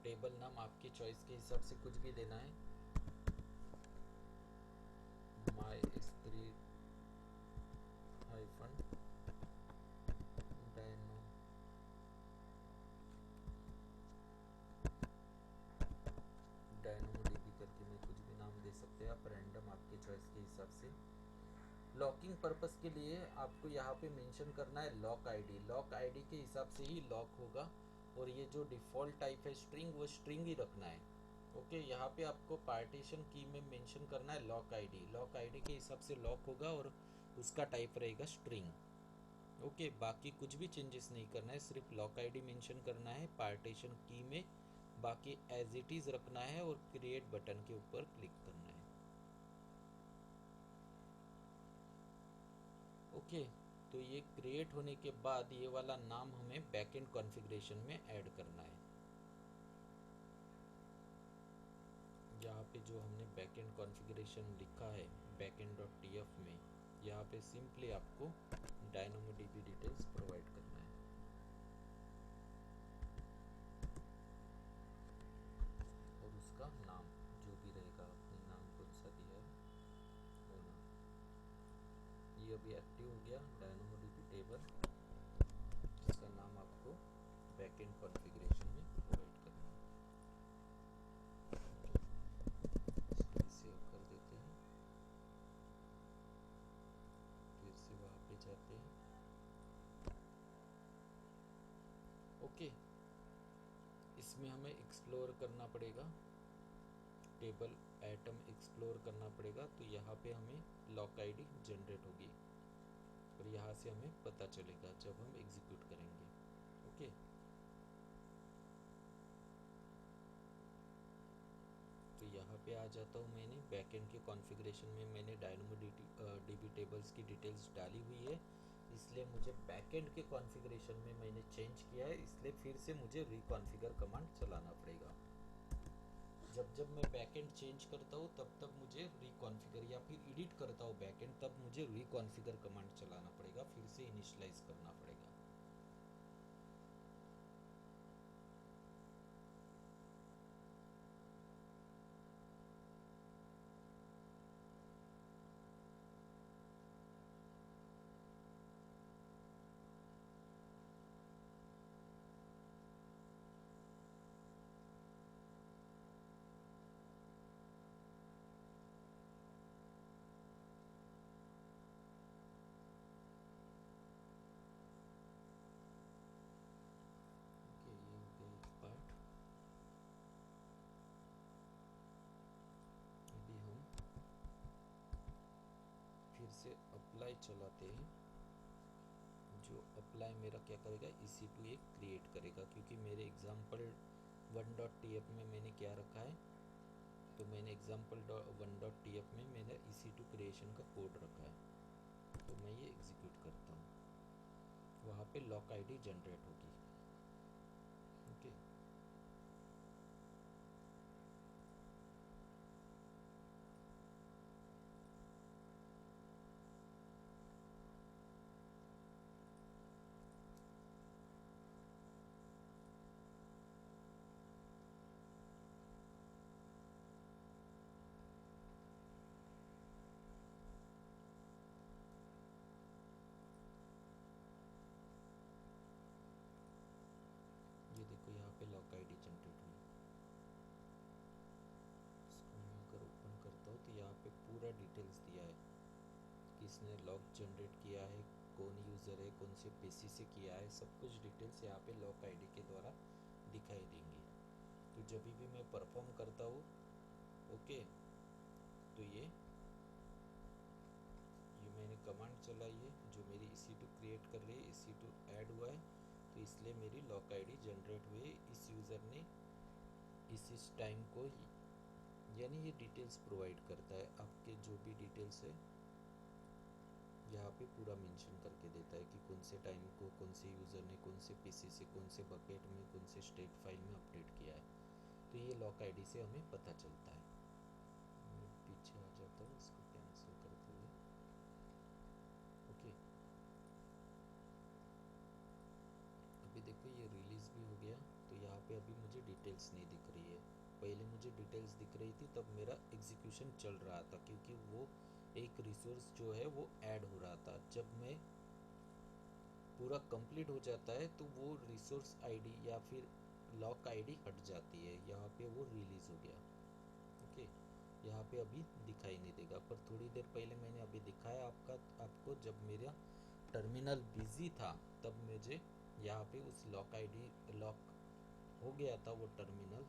टेबल नाम आपके चॉइस के हिसाब से कुछ भी देना है। माई S3 हाइफन डायनो डायनोमोडीबी करके मैं कुछ भी नाम दे सकते हैं आप, रैंडम आपके चॉइस के हिसाब से। लॉकिंग पर्पस के लिए आपको यहाँ पे मेंशन करना है लॉक आईडी। लॉक आईडी के हिसाब से ही लॉक होगा, और ये जो डिफ़ॉल्ट टाइप है स्ट्रिंग, वो स्ट्रिंग ही रखना है। ओके, यहाँ पे आपको पार्टीशन की में मेंशन करना है लॉक आईडी। लॉक आईडी के हिसाब से लॉक होगा और उसका टाइप रहेगा स्ट्रिंग। ओके, बाकी कुछ भी चेंजेस नहीं करना है, सिर्फ लॉक आईडी मेंशन करना है पार्टीशन की में, बाकी एज इट इज़ रखना है और क्रिएट बटन के ऊपर क्लिक करना है। ओके, तो ये क्रिएट होने के बाद ये वाला नाम हमें बैकएंड कॉन्फ़िगरेशन में ऐड करना है। यहाँ पे जो हमने बैकएंड कॉन्फ़िगरेशन लिखा है backend.tf में, यहाँ पे सिंपली आपको डायनोमोडीबी डिटेल्स प्रोवाइड करना है। और उसका नाम जो भी रहेगा, अपने नाम कौन सा दिया है वो नाम। ये अभी एक्टिव हो गया डायनोमोडीबी टेबल, जिसका नाम आपको बैकएंड कॉन्फ़िगरेशन में प्रोवाइड करना है। इसको सेव कर देते हैं, फिर से वहाँ पे जाते हैं। ओके, इसमें हमें एक्सप्लोर करना पड़ेगा, टेबल एटम एक्सप्लोर करना पड़ेगा। तो यहाँ पे हमें लॉक आईडी जनरेट होगी और यहाँ से हमें पता चलेगा जब हम एग्जीक्यूट करेंगे। ओके, तो यहाँ पे आ जाता हूँ। मैंने बैकएंड के कॉन्फ़िगरेशन में मैंने डायनोमोडीबी टेबल्स की डिटेल्स डाली हुई है, इसलिए मुझे बैकएंड के कॉन्फ़िगरेशन में मैंने चेंज किया है, इसलिए फिर से मुझे रिकॉन्फ़िगर कमांड चलाना पड़ेगा। जब जब मैं बैकएंड चेंज करता हूँ तब तब मुझे रिकॉन्फ़िगर, या फिर एडिट करता हूँ बैकएंड, तब मुझे रिकॉन्फ़िगर कमांड चलाना पड़ेगा, फिर से इनिशियलाइज करना पड़ेगा। ओके, ये हो गया एक पार्ट। अभी हम फिर से अप्लाई चलाते हैं। जो अप्लाई मेरा क्या करेगा, EC2 एक क्रिएट करेगा, क्योंकि मेरे एग्जाम्पल 1.tf में मैंने क्या रखा है, तो मैंने एग्जाम्पल 1.tf में मैंने EC2 क्रिएशन का कोड रखा है। तो मैं ये एग्जीक्यूट करता हूँ, वहाँ पे लॉक आईडी जनरेट होगी। ओके, ये देखो यहाँ पे लॉक आईडी जनरेट हुई। इसको मैं अगर ओपन करता हूँ तो यहाँ पे पूरा डिटेल्स दिया है, इसने लॉग जनरेट किया है, कौन यूज़र है, कौन से पीसी से किया है, सब कुछ डिटेल्स यहाँ पे लॉग आईडी के द्वारा दिखाई देंगी। तो जब भी मैं परफॉर्म करता हूँ, ओके, तो ये मैंने कमांड चलाई है जो मेरी EC2 क्रिएट कर रही है, EC2 ऐड हुआ है, तो इसलिए मेरी लॉक आईडी जनरेट हुई है। इस यूज़र ने इस टाइम को, यानी ये डिटेल्स प्रोवाइड करता है, आपके जो भी डिटेल्स है यहाँ पे पूरा मेंशन करके देता है कि कौन से टाइम को कौन से यूज़र ने कौन से पीसी से कौन से बकेट में कौन से स्टेट फाइल में अपडेट किया है। तो ये लॉक आईडी से हमें पता चलता है। मैं पीछे आ जाता हूँ इसको कैंसिल करते हुए, ओके। अभी देखो ये रिलीज़ भी हो गया, तो यहाँ पे अभी मुझे डिटेल्स नहीं दिख रही है। पहले मुझे डिटेल्स दिख रही थी, तब मेरा एग्जीक्यूशन चल रहा था, क्योंकि वो एक रिसोर्स जो है वो ऐड हो रहा था। जब मैं पूरा कंप्लीट हो जाता है तो वो रिसोर्स आईडी या फिर लॉक आईडी हट जाती है। यहाँ पे वो रिलीज़ हो गया, ओके। यहाँ पे अभी दिखाई नहीं देगा, पर थोड़ी देर पहले मैंने अभी दिखाया आपको जब मेरा टर्मिनल बिजी था, तब मुझे यहाँ पे उस लॉक आईडी लॉक हो गया था, वो टर्मिनल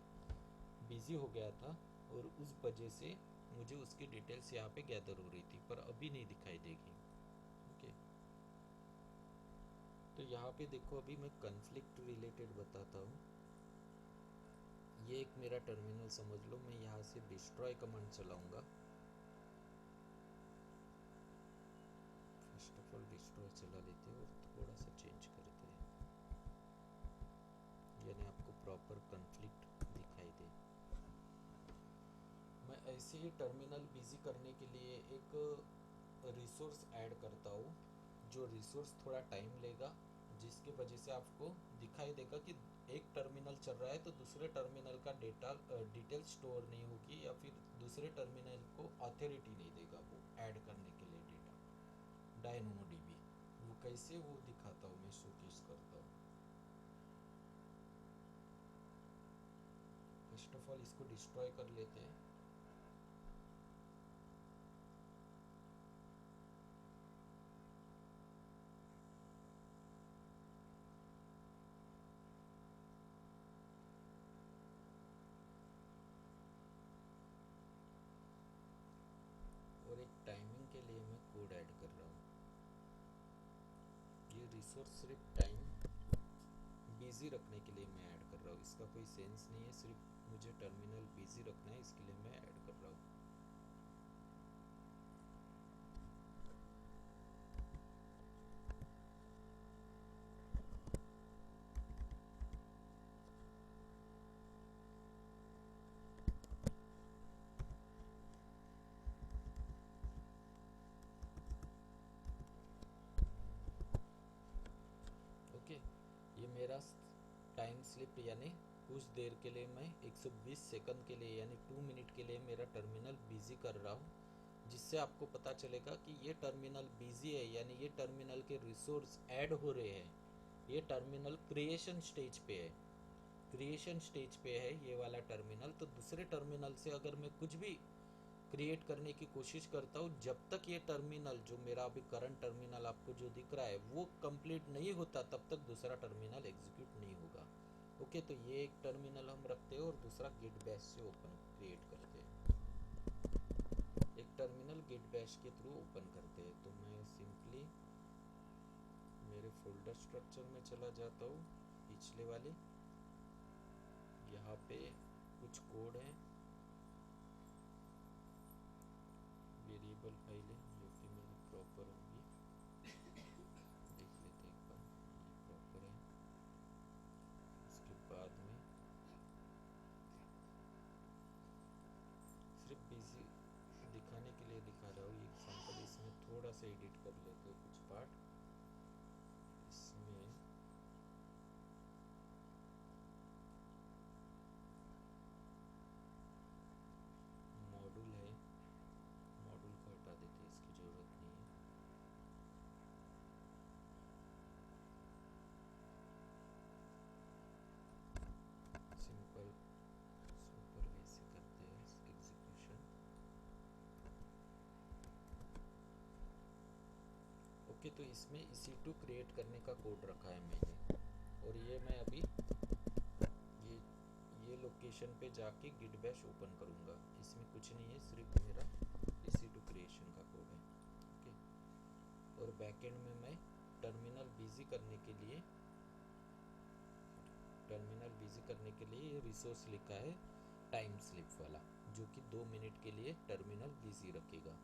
बिजी हो गया था, और उस वजह से मुझे उसकी डिटेल्स यहाँ पे गैदर हो रही थी, पर अभी नहीं दिखाई देगी, ओके। तो यहाँ पे देखो अभी मैं कन्फ्लिक्ट रिलेटेड बताता हूँ। ये एक मेरा टर्मिनल समझ लो, मैं यहाँ से डिस्ट्रॉय कमांड चलाऊंगा। फर्स्ट ऑफ ऑल डिस्ट्रॉय चला लेते हैं और थोड़ा सा चेंज करते हैं, यानी आपको प्रॉपर कन्फ्लिक्ट दिखाई दे। मैं ऐसे ही टर्मिनल बिजी करने के लिए एक रिसोर्स ऐड करता हूँ, जो रिसोर्स थोड़ा टाइम लेगा, जिसके वजह से आपको दिखाई देगा कि एक टर्मिनल चल रहा है तो दूसरे टर्मिनल का डिटेल स्टोर नहीं होगी, या फिर दूसरे टर्मिनल को अथॉरिटी नहीं देगा वो ऐड करने के लिए डेटा। DynamoDB वो कैसे, वो दिखाता हूँ, मैं शोकेस करता हूँ। फर्स्ट ऑफ ऑल इसको डिस्ट्रॉय कर लेते हैं। और एक टाइमिंग के लिए मैं कोड ऐड कर रहा हूँ। ये रिसोर्स सिर्फ टाइम बिजी रखने के लिए मैं ऐड कर रहा हूँ, इसका कोई सेंस नहीं है, सिर्फ मुझे टर्मिनल बिजी रखना है, इसके लिए मैं ऐड कर रहा हूँ। ओके, ये मेरा टाइम स्लिप, यानी कुछ देर के लिए मैं 120 सेकंड के लिए यानी 2 मिनट के लिए मेरा टर्मिनल बिजी कर रहा हूँ, जिससे आपको पता चलेगा कि ये टर्मिनल बिजी है, यानी ये टर्मिनल के रिसोर्स ऐड हो रहे हैं। ये टर्मिनल क्रिएशन स्टेज पे है, क्रिएशन स्टेज पे है ये वाला टर्मिनल। तो दूसरे टर्मिनल से अगर मैं कुछ भी क्रिएट करने की कोशिश करता हूँ, जब तक ये टर्मिनल जो मेरा अभी करंट टर्मिनल आपको जो दिख रहा है वो कंप्लीट नहीं होता, तब तक दूसरा टर्मिनल एग्जीक्यूट नहीं होगा, ओके। तो ये एक टर्मिनल हम रखते हैं और दूसरा गेट बैश से ओपन क्रिएट करते हैं। एक टर्मिनल गेट बैश के थ्रू ओपन करते हैं। तो मैं सिंपली मेरे फोल्डर स्ट्रक्चर में चला जाता हूँ, पिछले वाले, यहाँ पे कुछ कोड है, वेरिएबल फाइल है जो कि मेरी प्रॉपर होगी, देख लेते हैं एक बार, ये प्रॉपर है। उसके बाद में सिर्फ बिजी दिखाने के लिए दिखा रहा हूँ, एग्जाम्पल इसमें थोड़ा सा एडिट कर लेते हैं कुछ पार्ट। इसमें मॉड्यूल है, मॉड्यूल को हटा देते हैं, इसकी ज़रूरत नहीं है। सिंपल सुपर वैसे करते हैं एग्जीक्यूशन। ओके, तो इसमें EC2 क्रिएट करने का कोड रखा है मैंने, और ये मैं अभी ये ये लोकेशन पे जाके गिट बैश ओपन करूँगा। इसमें कुछ नहीं है, सिर्फ मेरा EC2 क्रिएशन का कोड है। ओके, और बैकएंड में मैं टर्मिनल बिजी करने के लिए ये रिसोर्स लिखा है टाइम स्लिप वाला, जो कि 2 मिनट के लिए टर्मिनल बिजी रखेगा।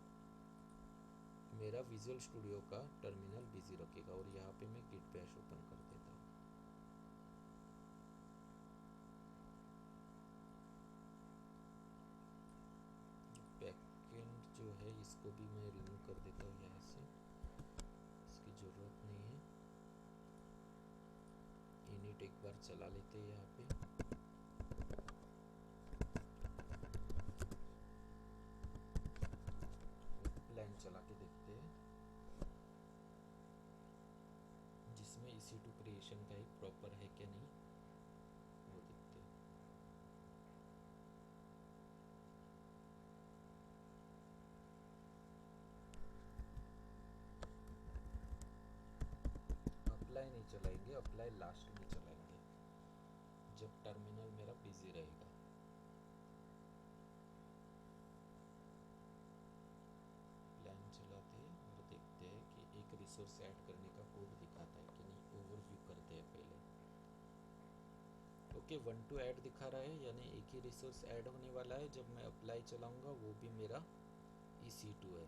मेरा विजुअल स्टूडियो का टर्मिनल बिजी रखेगा। और यहाँ पे मैं गिट बैश ओपन कर देता हूँ। बैकएंड जो है इसको भी मैं रिमूव कर देता हूँ यहाँ से, इसकी ज़रूरत नहीं है। इनिट एक बार चला लेते हैं यहाँ पे। प्लान चला के देखते हैं जिसमें EC2 क्रिएशन का एक प्रॉपर है क्या नहीं, वो देखते हैं। अप्लाई नहीं चलाएंगे, अप्लाई लास्ट में चलाएंगे जब टर्मिनल मेरा बिजी रहेगा। प्लान चलाते हैं और देखते हैं कि एक रिसोर्स ऐड करने का कोड दिखाता है कि नहीं। ओवरव्यू करते हैं पहले। ओके, 1 to ऐड दिखा रहा है, यानी एक ही रिसोर्स ऐड होने वाला है। जब मैं अप्लाई चलाऊंगा वो भी मेरा EC2 है,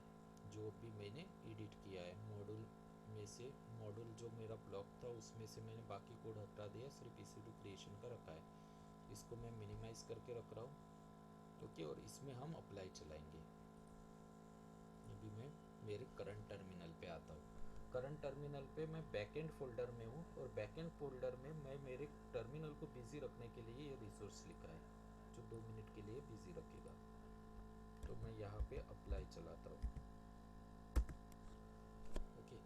जो भी मैंने एडिट किया है। मॉड्यूल में से मॉड्यूल जो मेरा ब्लॉक था उसमें से मैंने बाकी कोड हटा दिया, सिर्फ EC2 क्रिएशन का रखा है। इसको मैं मिनिमाइज करके रख रहा हूँ। ओके, और इसमें हम अप्लाई चलाएंगे। अभी मैं मेरे करंट टर्मिनल पे आता हूँ। करंट टर्मिनल पे मैं बैकएंड फोल्डर में हूँ, और बैकएंड फोल्डर में मैं मेरे टर्मिनल को बिजी रखने के लिए ये रिसोर्स लिखा है, जो 2 मिनट के लिए बिजी रखेगा। तो मैं यहाँ पे अप्लाई चलाता हूँ। ओके,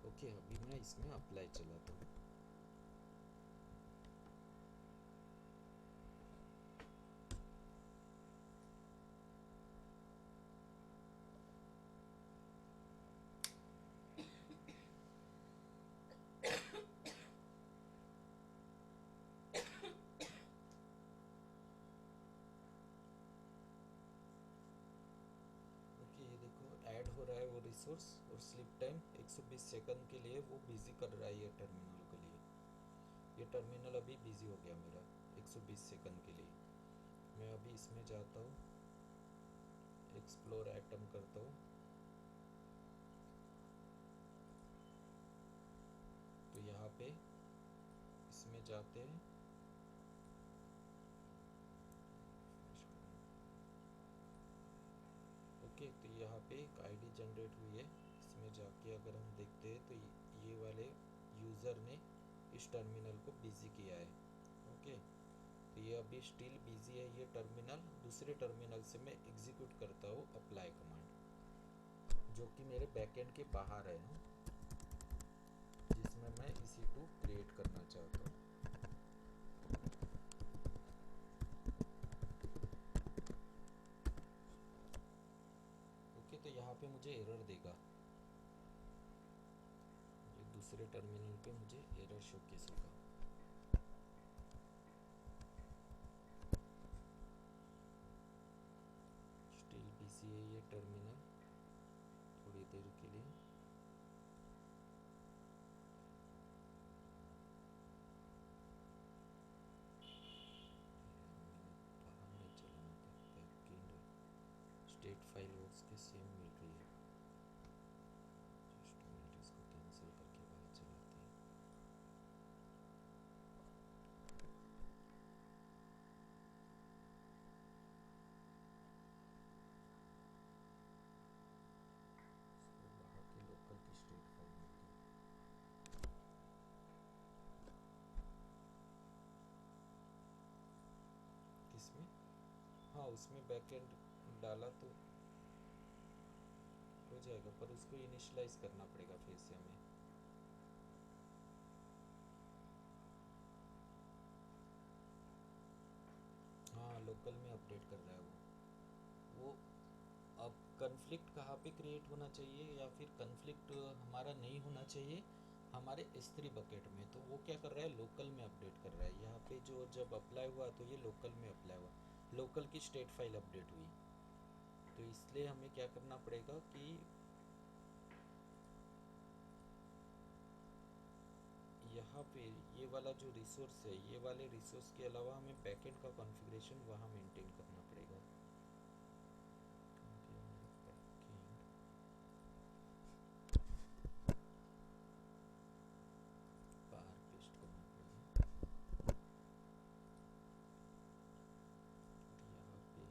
ओके, अभी मैं इसमें अप्लाई चलाता हूँ। ओके, ये देखो ऐड हो रहा है वो रिसोर्स, और स्लिप टाइम 120 सेकंड के लिए वो बिजी कर रहा है ये टर्मिनल के लिए। ये टर्मिनल अभी बिजी हो गया मेरा 120 सेकंड के लिए। मैं अभी इसमें जाता हूँ, एक्सप्लोर आइटम करता हूँ। तो यहाँ पे इसमें जाते हैं, ओके, तो यहाँ पे एक आईडी जनरेट हुई है। इसमें जाके अगर हम देखते हैं तो ये वाले यूज़र ने इस टर्मिनल को बिजी किया है। ओके, तो ये अभी स्टिल बिजी है ये टर्मिनल। दूसरे टर्मिनल से मैं एग्जीक्यूट करता हूँ अप्लाई कमांड, जो कि मेरे बैकएंड के बाहर है ना, जिसमें मैं EC2 क्रिएट करना चाहता हूँ। ओके, तो यहाँ पे मुझे एरर देगा। दूसरे टर्मिनल पे मुझे एरर शोकेस होगा। स्टिल बिजी है ये टर्मिनल थोड़ी देर के लिए। बाहर नहीं चलाना था, बैकएंड स्टेट फाइल वो उसके सेम मिल रही है। जस्ट मिनट, इसको कैंसिल करके बाहर चलाते हैं। इसको बाहर की लोकल की स्टेट फाइल मिल गई। किसमें? हाँ, उसमें बैकएंड डाला तो हो जाएगा, पर उसको इनिशियलाइज करना पड़ेगा फिर से हमें। हाँ, लोकल में अपडेट कर रहा है वो। अब कन्फ्लिक्ट कहाँ पे क्रिएट होना चाहिए, या फिर कन्फ्लिक्ट हमारा नहीं होना चाहिए हमारे S3 बकेट में, तो वो क्या कर रहा है, लोकल में अपडेट कर रहा है। यहाँ पे जो जब अप्लाई हुआ तो ये लोकल में अप्लाई हुआ, लोकल की स्टेट फाइल अपडेट हुई। तो इसलिए हमें क्या करना पड़ेगा कि यहाँ पे ये वाला जो रिसोर्स है, ये वाले रिसोर्स के अलावा हमें बैकएंड का कॉन्फ़िगरेशन वहाँ मेंटेन करना पड़ेगा, क्योंकि हमारा बैकएंड बाहर पेस्ट करना पड़ेगा। और यहाँ पे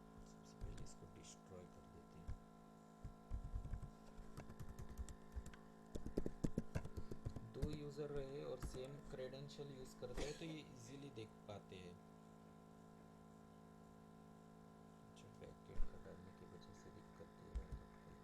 सबसे पहले इसको डिस्ट्रॉय कर देते हैं। दो यूज़र रहे और सेम क्रेडेंशियल यूज़ करते हैं तो ये इजीली देख पाते हैं। जो बैकएंड हटाने की वजह से दिक्कत दे रहा है लगता है।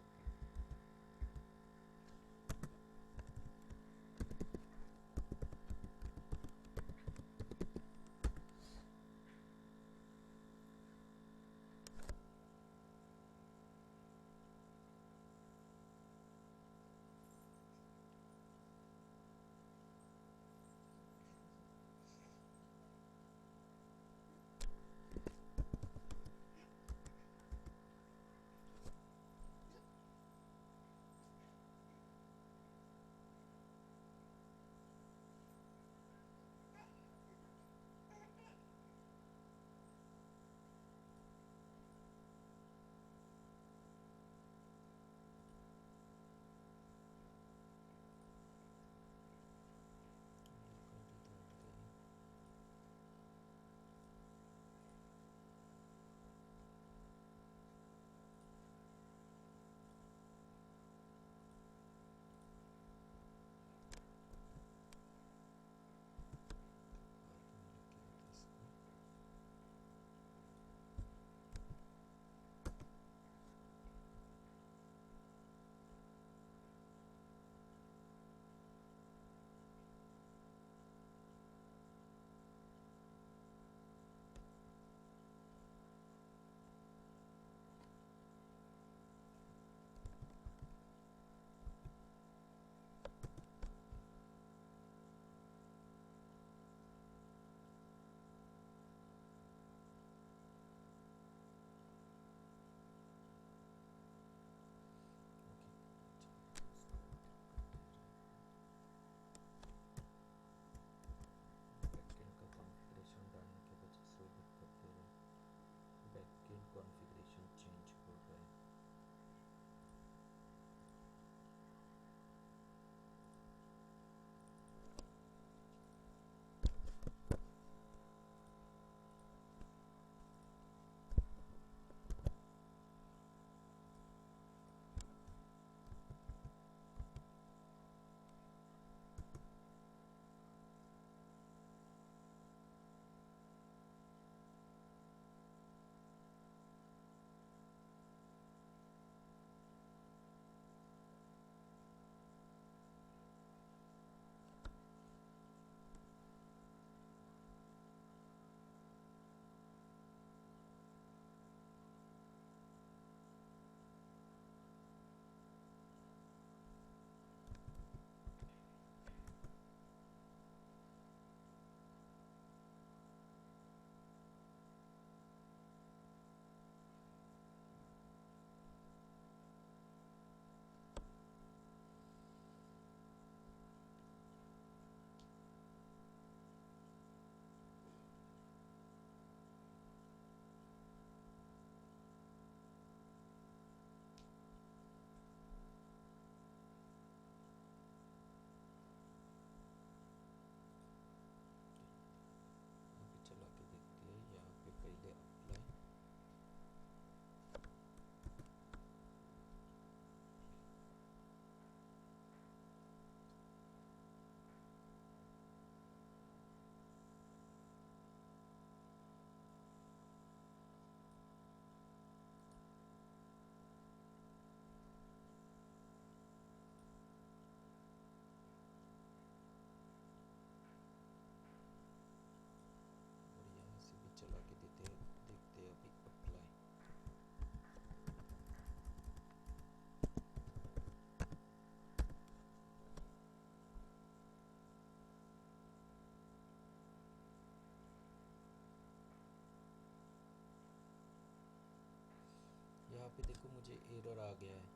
मुझे एरर आ गया है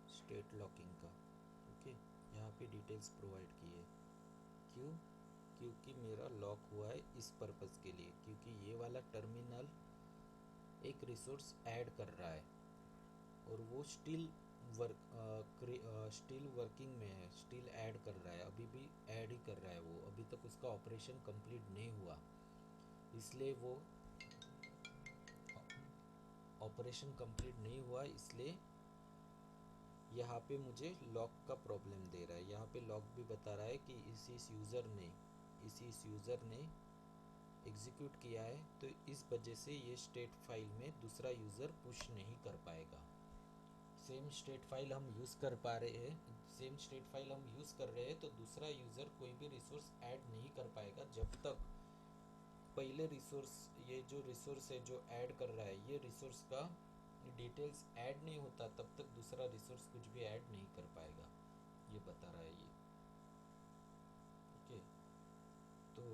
स्टेट लॉकिंग का। ओके, यहाँ पे डिटेल्स प्रोवाइड की है। क्यों? क्योंकि मेरा लॉक हुआ है इस पर्पज़ के लिए, क्योंकि ये वाला टर्मिनल एक रिसोर्स ऐड कर रहा है और वो स्टिल वर्किंग में है, स्टिल ऐड कर रहा है, अभी भी ऐड ही कर रहा है वो, अभी तक उसका ऑपरेशन कंप्लीट नहीं हुआ, इसलिए वो ऑपरेशन कंप्लीट नहीं हुआ, इसलिए यहाँ पे मुझे लॉक का प्रॉब्लम दे रहा है। यहाँ पे लॉक भी बता रहा है कि इस यूज़र ने एग्जीक्यूट किया है, तो इस वजह से ये स्टेट फाइल में दूसरा यूज़र पुश नहीं कर पाएगा। सेम स्टेट फाइल हम यूज़ कर रहे हैं, तो दूसरा यूज़र कोई भी रिसोर्स ऐड नहीं कर पाएगा जब तक पहले रिसोर्स, ये जो रिसोर्स है जो ऐड कर रहा है, ये रिसोर्स का डिटेल्स ऐड नहीं होता, तब तक दूसरा रिसोर्स कुछ भी ऐड नहीं कर पाएगा, ये बता रहा है ये। ओके, तो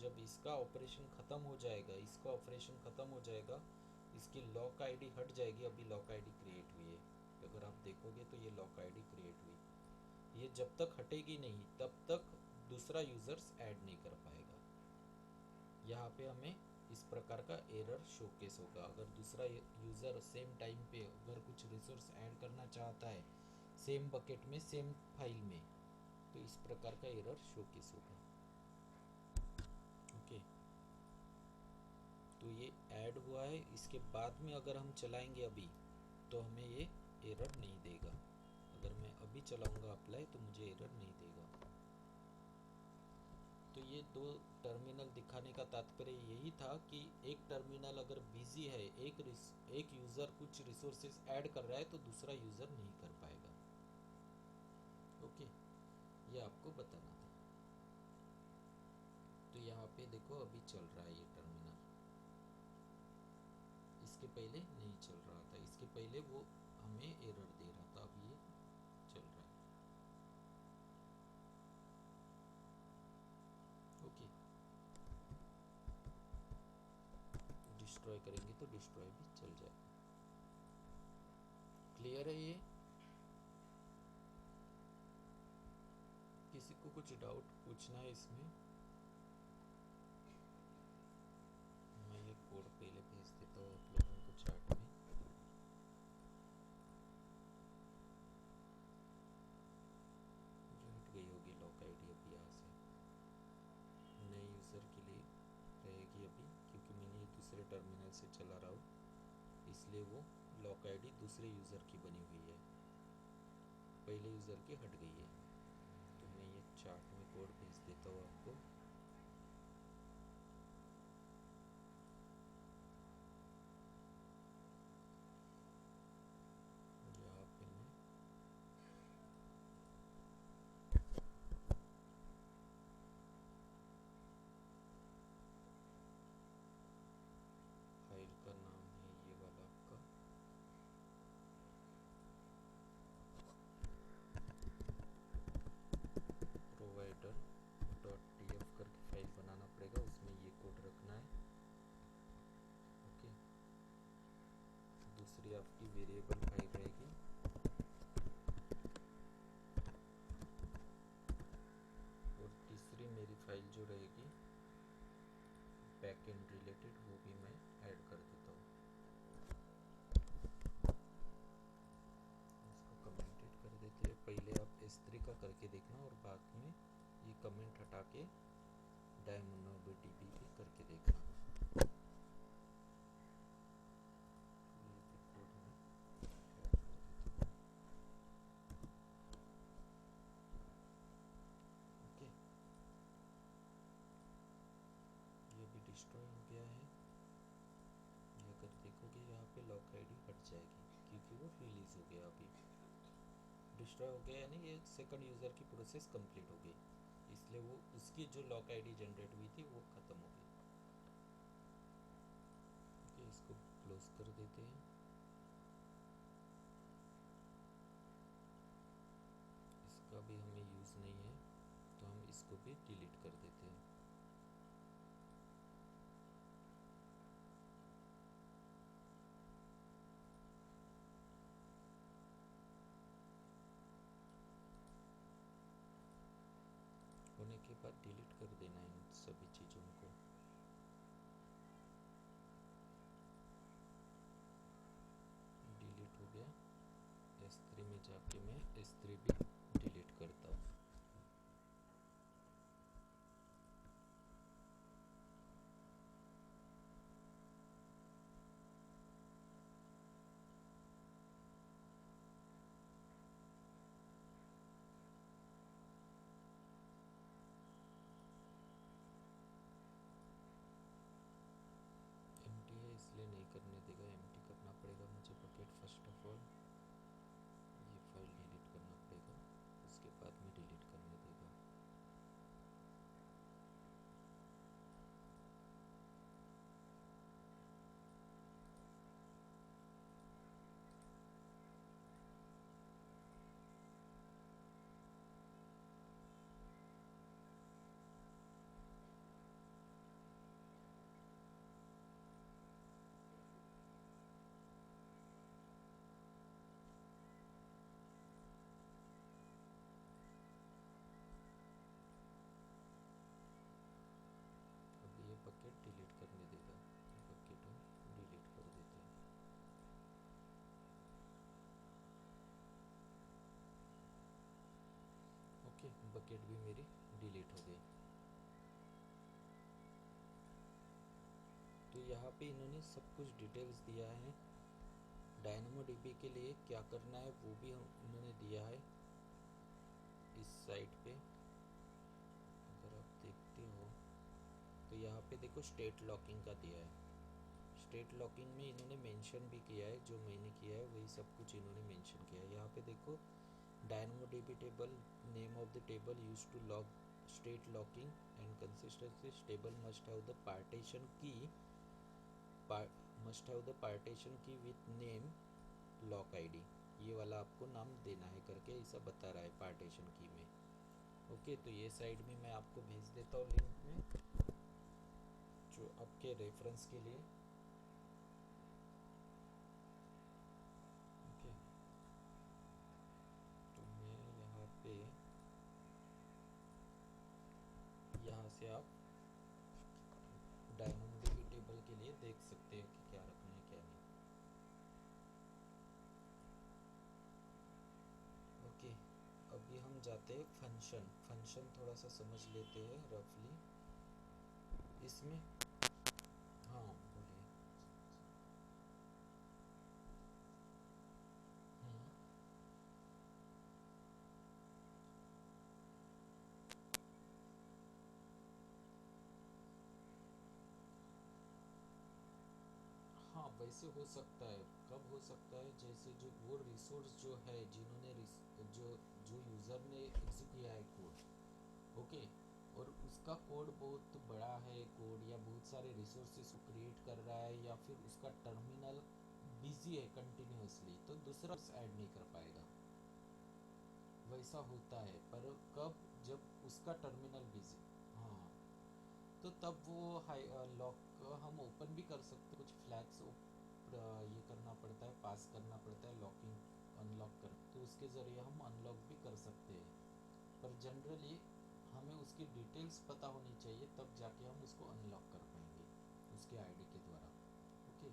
जब इसका ऑपरेशन ख़त्म हो जाएगा, इसकी लॉक आईडी हट जाएगी। अभी लॉक आईडी क्रिएट हुई है, अगर आप देखोगे तो ये लॉक आईडी क्रिएट हुई, ये जब तक हटेगी नहीं तब तक दूसरा यूज़र्स ऐड नहीं कर पाएगा। यहाँ पे हमें इस प्रकार का एरर शोकेस होगा। अगर दूसरा यूज़र सेम टाइम पे अगर कुछ रिसोर्स ऐड करना चाहता है सेम बकेट में, सेम फाइल में, तो इस प्रकार का एरर शोकेस होगा। ओके, तो ये ऐड हुआ है, इसके बाद में अगर हम चलाएंगे अभी, तो हमें ये एरर नहीं देगा। अगर मैं अभी चलाऊंगा अप्लाई, तो मुझे एरर नहीं देगा। तो ये दो टर्मिनल दिखाने का तात्पर्य यही था कि एक टर्मिनल अगर बिजी है, एक यूज़र कुछ रिसोर्सेज ऐड कर रहा है, तो दूसरा यूज़र नहीं कर पाएगा। ओके, ये आपको बताना था। तो यहाँ पे देखो अभी चल रहा है ये टर्मिनल, इसके पहले नहीं चल रहा था, इसके पहले वो हमें एरर दे रहा था, अब ये चल रहा है। ओके, डिस्ट्रॉय करेंगे तो डिस्ट्रॉय भी चल जाएगा। क्लियर है ये? किसी को कुछ डाउट पूछना है इसमें? मैं ये कोड पहले भेज देता हूँ आप लोगों को चैट में। हट गई होगी लॉक आईडी अभी यहाँ से, नए यूज़र के लिए रहेगी अभी, क्योंकि मैंने ये दूसरे टर्मिनल से चला रहा हूँ, इसलिए वो लॉक आईडी दूसरे यूज़र की बनी हुई है, पहले यूज़र की हट गई है। तो मैं ये चार्ट में कोड भेज देता हूँ आपको। यहाँ पे मैं फाइल का नाम है ये वाला आपका, प्रोवाइडर .tf करके फाइल बनाना पड़ेगा, उसमें ये कोड रखना है। ओके, दूसरी आपकी वेरिएबल फाइल रहेगी, और तीसरी मेरी फाइल जो रहेगी बैकएंड रिलेटेड, वो भी मैं ऐड कर देता हूँ। इसको कमेंटेड कर देते हैं, पहले आप S3 का करके देखना और बाद में ये कमेंट हटा के DynamoDB भी करके देखना। ओके, ये भी डिस्ट्रॉय हो गया है। ये अगर देखोगे यहाँ पे लॉक आईडी हट जाएगी, क्योंकि वो रिलीज़ हो गया, अभी डिस्ट्रॉय हो गया, यानी ये सेकंड यूज़र की प्रोसेस कंप्लीट हो गई, इसलिए वो उसकी जो लॉक आईडी जनरेट हुई थी वो ख़त्म हो गई। ओके, इसको क्लोज कर देते हैं। इसका भी हमें यूज़ नहीं है, तो हम इसको भी डिलीट कर देते हैं। के बाद डिलीट कर देना है इन सभी चीज़ों को। डिलीट हो गया। S3 में जाके मैं S3 भी डिलीट करता हूँ। एम्प्टी है इसलिए नहीं करने देगा, एम्प्टी करना पड़ेगा मुझे बकेट। फर्स्ट ऑफ ऑल ये फाइल डिलीट करना पड़ेगा, उसके बाद में डिलीट करने देगा। अब ये बकेट डिलीट करने देगा, बकेट हम डिलीट कर देते हैं। ओके, बकेट भी मेरी डिलीट हो गई। तो यहाँ पे इन्होंने सब कुछ डिटेल्स दिया है। DynamoDB के लिए क्या करना है वो भी उन्होंने दिया है इस साइट पे। अगर आप देखते हो तो यहाँ पे देखो स्टेट लॉकिंग का दिया है। स्टेट लॉकिंग में इन्होंने मेंशन भी किया है, जो मैंने किया है वही सब कुछ इन्होंने मेंशन किया है। यहाँ पे देखो DynamoDB table, name of the table used to log state locking and consistency table must have the partition key with name lock ID। ये वाला आपको नाम देना है करके ऐसा बता रहा है पार्टीशन की में। ओके, तो ये साइड में मैं आपको भेज देता हूँ लिंक में, जो आपके रेफरेंस के लिए। ओके, तो मैं यहाँ पे, यहाँ से आप DynamoDB टेबल के लिए देख सकते हैं कि क्या रखना है क्या नहीं। ओके, अभी हम जाते हैं फंक्शन थोड़ा सा समझ लेते हैं रफली इसमें। हाँ बोलिए। हम्म, हाँ वैसे हो सकता है। कब हो सकता है, जैसे जो वो रिसोर्स जो है जिन्होंने जो जो यूज़र ने एग्जीक्यूट किया है कोड, ओके, और उसका कोड बहुत बड़ा है कोड, या बहुत सारे रिसोर्सेज को क्रिएट कर रहा है, या फिर उसका टर्मिनल बिजी है कंटिन्यूसली, तो दूसरा ऐड नहीं कर पाएगा। वैसा होता है, पर कब, जब उसका टर्मिनल बिजी। हाँ, तो तब वो हाई लॉक हम ओपन भी कर सकते, कुछ फ्लैग्स ये करना पड़ता है, पास करना पड़ता है, लॉकिंग अनलॉक कर, तो उसके ज़रिए हम अनलॉक भी कर सकते हैं। पर जनरली हमें उसकी डिटेल्स पता होनी चाहिए, तब जाके हम उसको अनलॉक कर पाएंगे उसके आईडी के द्वारा। ओके,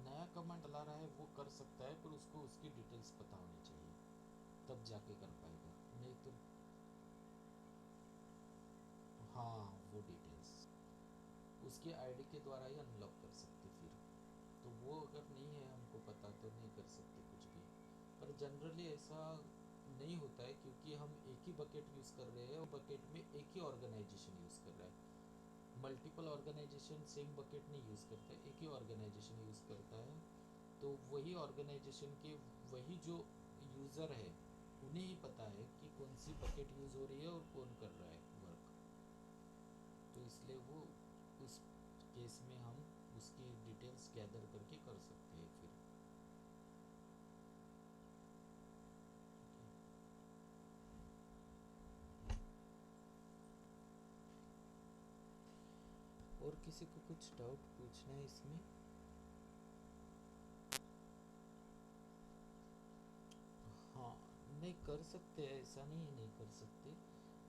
नया कमांड ला रहा है वो कर सकता है, पर उसको उसकी डिटेल्स पता होनी चाहिए, तब जाके कर पाएगा, नहीं तो। हाँ, वो डिटेल्स उसके आईडी के द्वारा ही अनलॉक कर सकते फिर। तो वो अगर नहीं है हमको पता तो नहीं कर सकते कुछ भी। पर जनरली ऐसा नहीं होता है, क्योंकि हम एक ही बकेट यूज़ कर रहे हैं और बकेट में एक ही ऑर्गेनाइजेशन यूज़ कर रहा है। मल्टीपल ऑर्गेनाइजेशन सेम बकेट नहीं यूज़ करते, एक ही ऑर्गेनाइजेशन यूज़ करता है। तो वही ऑर्गेनाइजेशन के वही जो यूज़र है उन्हें ही पता है कि कौन सी बकेट यूज़ हो रही है और कौन कर रहा है वर्क। तो इसलिए वो उस केस में हम उसकी डिटेल्स गैदर करके कर सकते हैं फिर। और किसी को कुछ डाउट पूछना है इसमें? नहीं कर सकते हैं, ऐसा नहीं है नहीं कर सकते,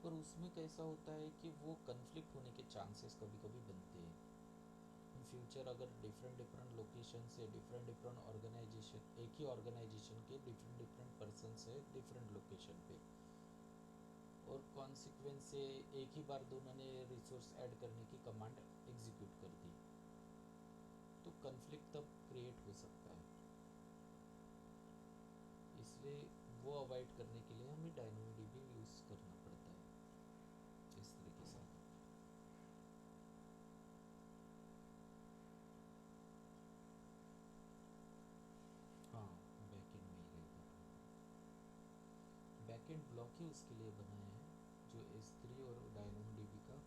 पर उसमें कैसा होता है कि वो कन्फ्लिक्ट होने के चांसेस कभी कभी बनते हैं। इन फ्यूचर अगर डिफरेंट डिफरेंट लोकेशन से डिफरेंट डिफरेंट ऑर्गेनाइजेशन, एक ही ऑर्गेनाइजेशन के डिफरेंट डिफरेंट पर्सन है डिफरेंट लोकेशन पे, और कॉन्सिक्वेंस से एक ही बार दोनों ने रिसोर्स ऐड करने की कमांड एग्जीक्यूट कर दी, तो कन्फ्लिक्ट तब क्रिएट हो सकता है। इसलिए वो अवॉइड करने के लिए हमें डायनोमोडीबी यूज़ करना पड़ता है इस तरीके से। हाँ, बैकएंड में ही रहेगा। बैकएंड ब्लॉक ही उसके लिए बनाया है, जो S3 और डायनोमोडीबी का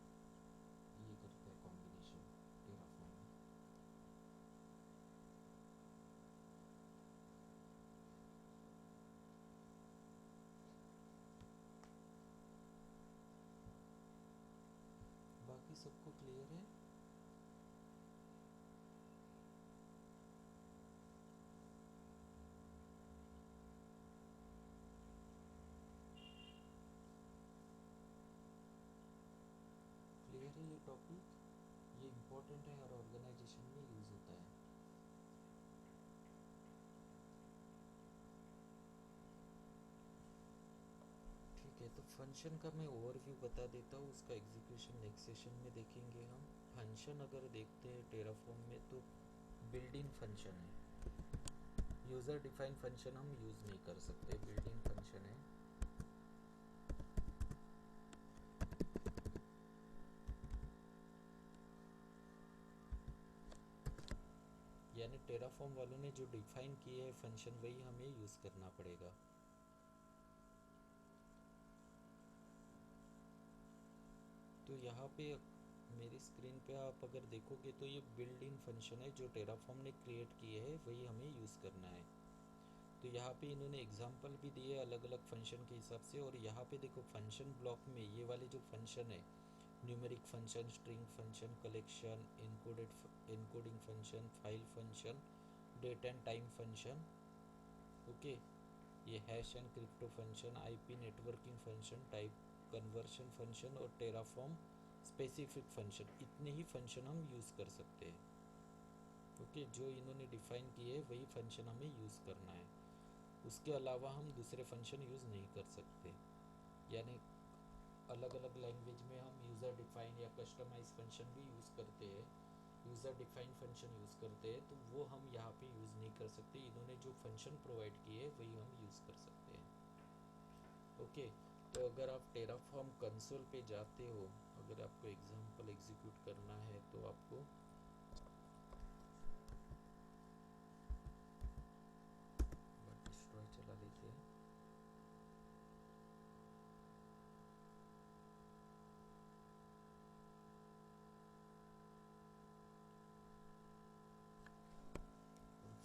ये करता है कॉम्बिनेशन टेराफॉर्म में। बाकी सबको क्लियर है? क्लियर है ये टॉपिक? ये इम्पोर्टेंट है, हर ऑर्गेनाइजेशन में यूज़ होता है। ठीक है, तो फंक्शन का मैं ओवरव्यू बता देता हूँ, उसका एग्जीक्यूशन नेक्स्ट सेशन में देखेंगे हम। फंक्शन अगर देखते हैं टेराफॉर्म में तो बिल्ट इन फंक्शन है, यूज़र डिफाइन फंक्शन हम यूज़ नहीं कर सकते, बिल्ट इन फंक्शन है। यानी टेराफॉर्म वालों ने जो डिफाइन किए है फंक्शन वही हमें यूज़ करना पड़ेगा। तो यहाँ पे मेरी स्क्रीन पे आप अगर देखोगे तो ये बिल्ट इन फंक्शन है जो टेराफॉर्म ने क्रिएट किए है, वही हमें यूज़ करना है। तो यहाँ पे इन्होंने एग्जांपल भी दिए अलग अलग फंक्शन के हिसाब से, और यहाँ पे देखो फंक्शन ब्लॉक में ये वाले जो फंक्शन है, numeric function, string function, collection, encoding function, file function, date and time function, okay, ये hash and crypto function, IP networking function, type conversion function और टेराफॉर्म स्पेसिफिक फंक्शन, इतने ही फंक्शन हम यूज़ कर सकते हैं। ओके, जो इन्होंने डिफाइन किए है वही फंक्शन हमें यूज़ करना है, उसके अलावा हम दूसरे फंक्शन यूज़ नहीं कर सकते। यानी अलग अलग लैंग्वेज में हम यूज़र डिफाइन या कस्टमाइज फंक्शन भी यूज़ करते हैं, यूज़र डिफाइन फंक्शन यूज़ करते हैं, तो वो हम यहाँ पे यूज़ नहीं कर सकते। इन्होंने जो फंक्शन प्रोवाइड किए है वही हम यूज़ कर सकते हैं। ओके, तो अगर आप टेराफॉर्म कंसोल पे जाते हो, अगर आपको एग्जांपल एग्जीक्यूट करना है तो आपको डिस्ट्रॉय चला लेते हैं।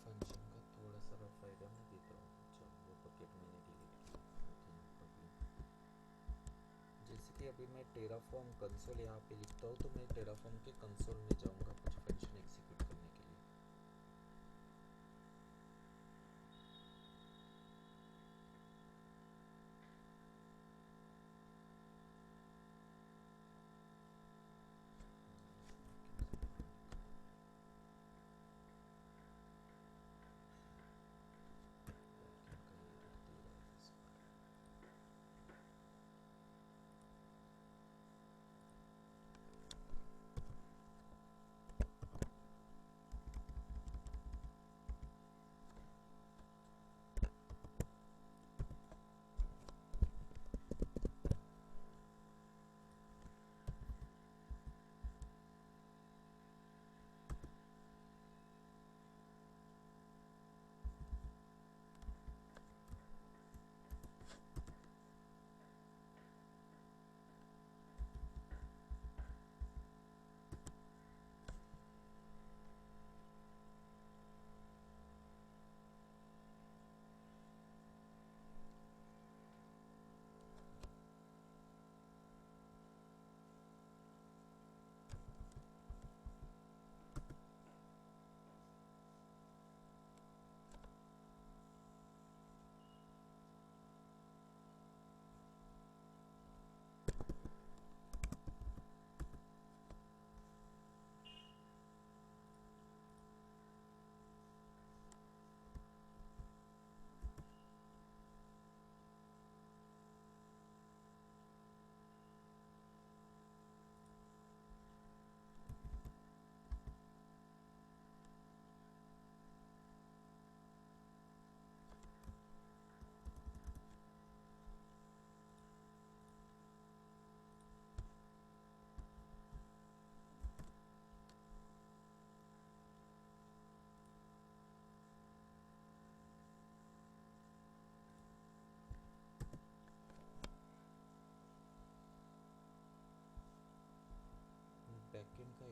फंक्शन का थोड़ा सा रफ आइडिया मैं देता हूँ। अच्छा, वो बकेट मैंने डिलीट किया, ओके नो प्रॉब्लम। जैसे कि अभी मैं टेराफॉर्म कंसोल यहाँ पे लिखता हूँ, तो मैं टेराफॉर्म के कंसोल में जाऊँगा कुछ फंक्शन एग्जीक्यूट करने के लिए।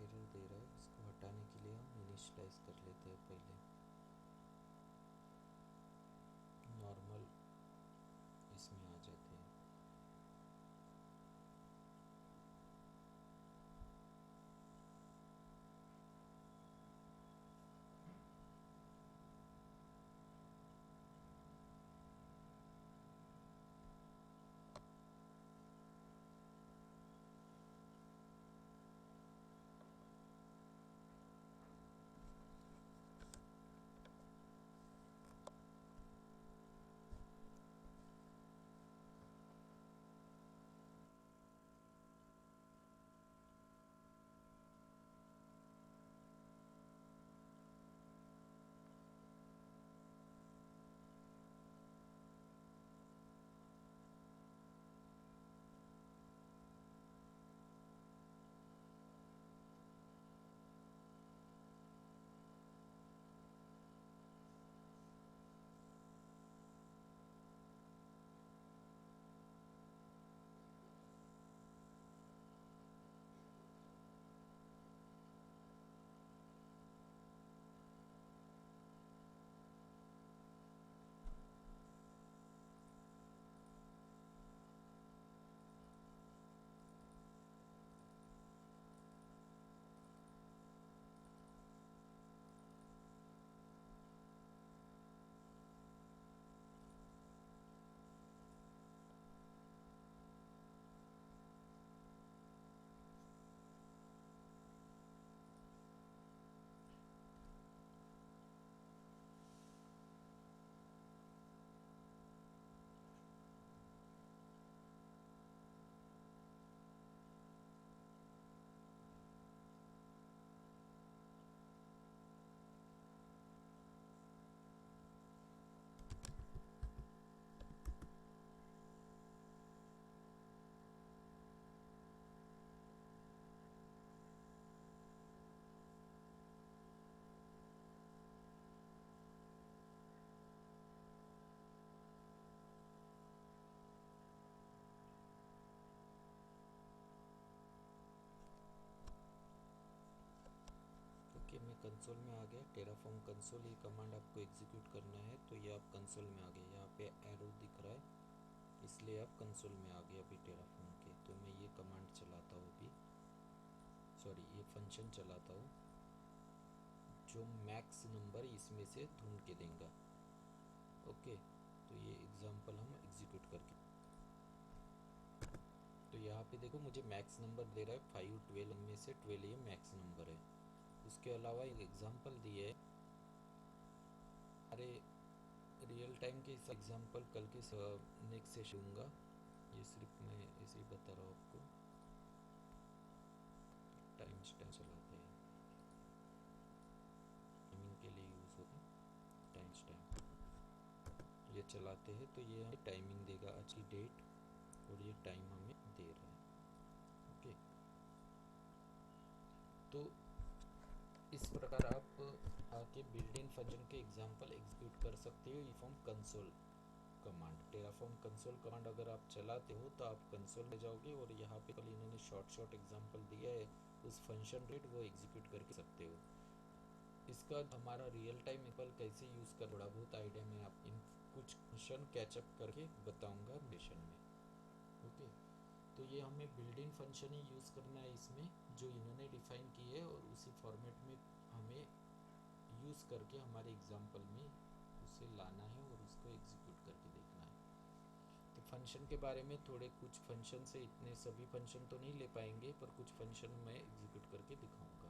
एरर दे रहा है, इसको हटाने के लिए हम इनिशियलाइज कर लेते हैं पहले नॉर्मल, इसमें आ जाते हैं। ओके, मैं कंसोल में आ गया। टेराफॉर्म कंसोल, ये कमांड आपको एग्जीक्यूट करना है, तो ये आप कंसोल में आ गए। यहाँ पे एरो दिख रहा है, इसलिए आप कंसोल में आ गए अभी टेराफॉर्म के। तो मैं ये कमांड चलाता हूँ अभी, सॉरी ये फंक्शन चलाता हूँ जो मैक्स नंबर इसमें से ढूंढ के देगा। ओके, तो ये एग्जांपल हम एग्जीक्यूट करके, तो यहाँ पे देखो मुझे मैक्स नंबर दे रहा है 5, 12 में से 12 ये मैक्स नंबर है। उसके अलावा एक एग्जांपल दिए है, अरे रियल टाइम के एग्जांपल कल के नेक्स्ट से दूंगा, ये सिर्फ मैं ऐसे ही बता रहा हूँ आपको। टाइम स्टैम्प चलाते हैं, टाइमिंग के लिए यूज़ होगा टाइम स्टैम्प, ये चलाते हैं तो ये हमें टाइमिंग देगा, आज की डेट, और ये टाइम हमें दे रहा है। ओके, तो इस प्रकार आप आके बिल्ट इन फंक्शन के एग्जांपल एग्जीक्यूट कर सकते हो from console command. Terraform console command अगर आप चलाते हो तो आप कंसोल में जाओगे और यहाँ पे कल इन्होंने शॉर्ट एग्जांपल दिया है, उस फंक्शन रेट वो एग्जीक्यूट करके सकते हो। इसका हमारा रियल टाइम एग्जांपल कैसे यूज़ कर, थोड़ा बहुत आइडिया मैं आप इन कुछ फंक्शन कैचअप करके बताऊंगा सेशन में। ओके, तो ये हमें built in function he use करना है इसमें, जो इन्होंने डिफाइन की है, और उसी फॉर्मेट में हमें यूज़ करके हमारे एग्जांपल में उसे लाना है और उसको एग्जीक्यूट करके देखना है। तो फंक्शन के बारे में थोड़े कुछ फंक्शन से, इतने सभी फंक्शन तो नहीं ले पाएंगे, पर कुछ फंक्शन मैं एग्जीक्यूट करके दिखाऊंगा।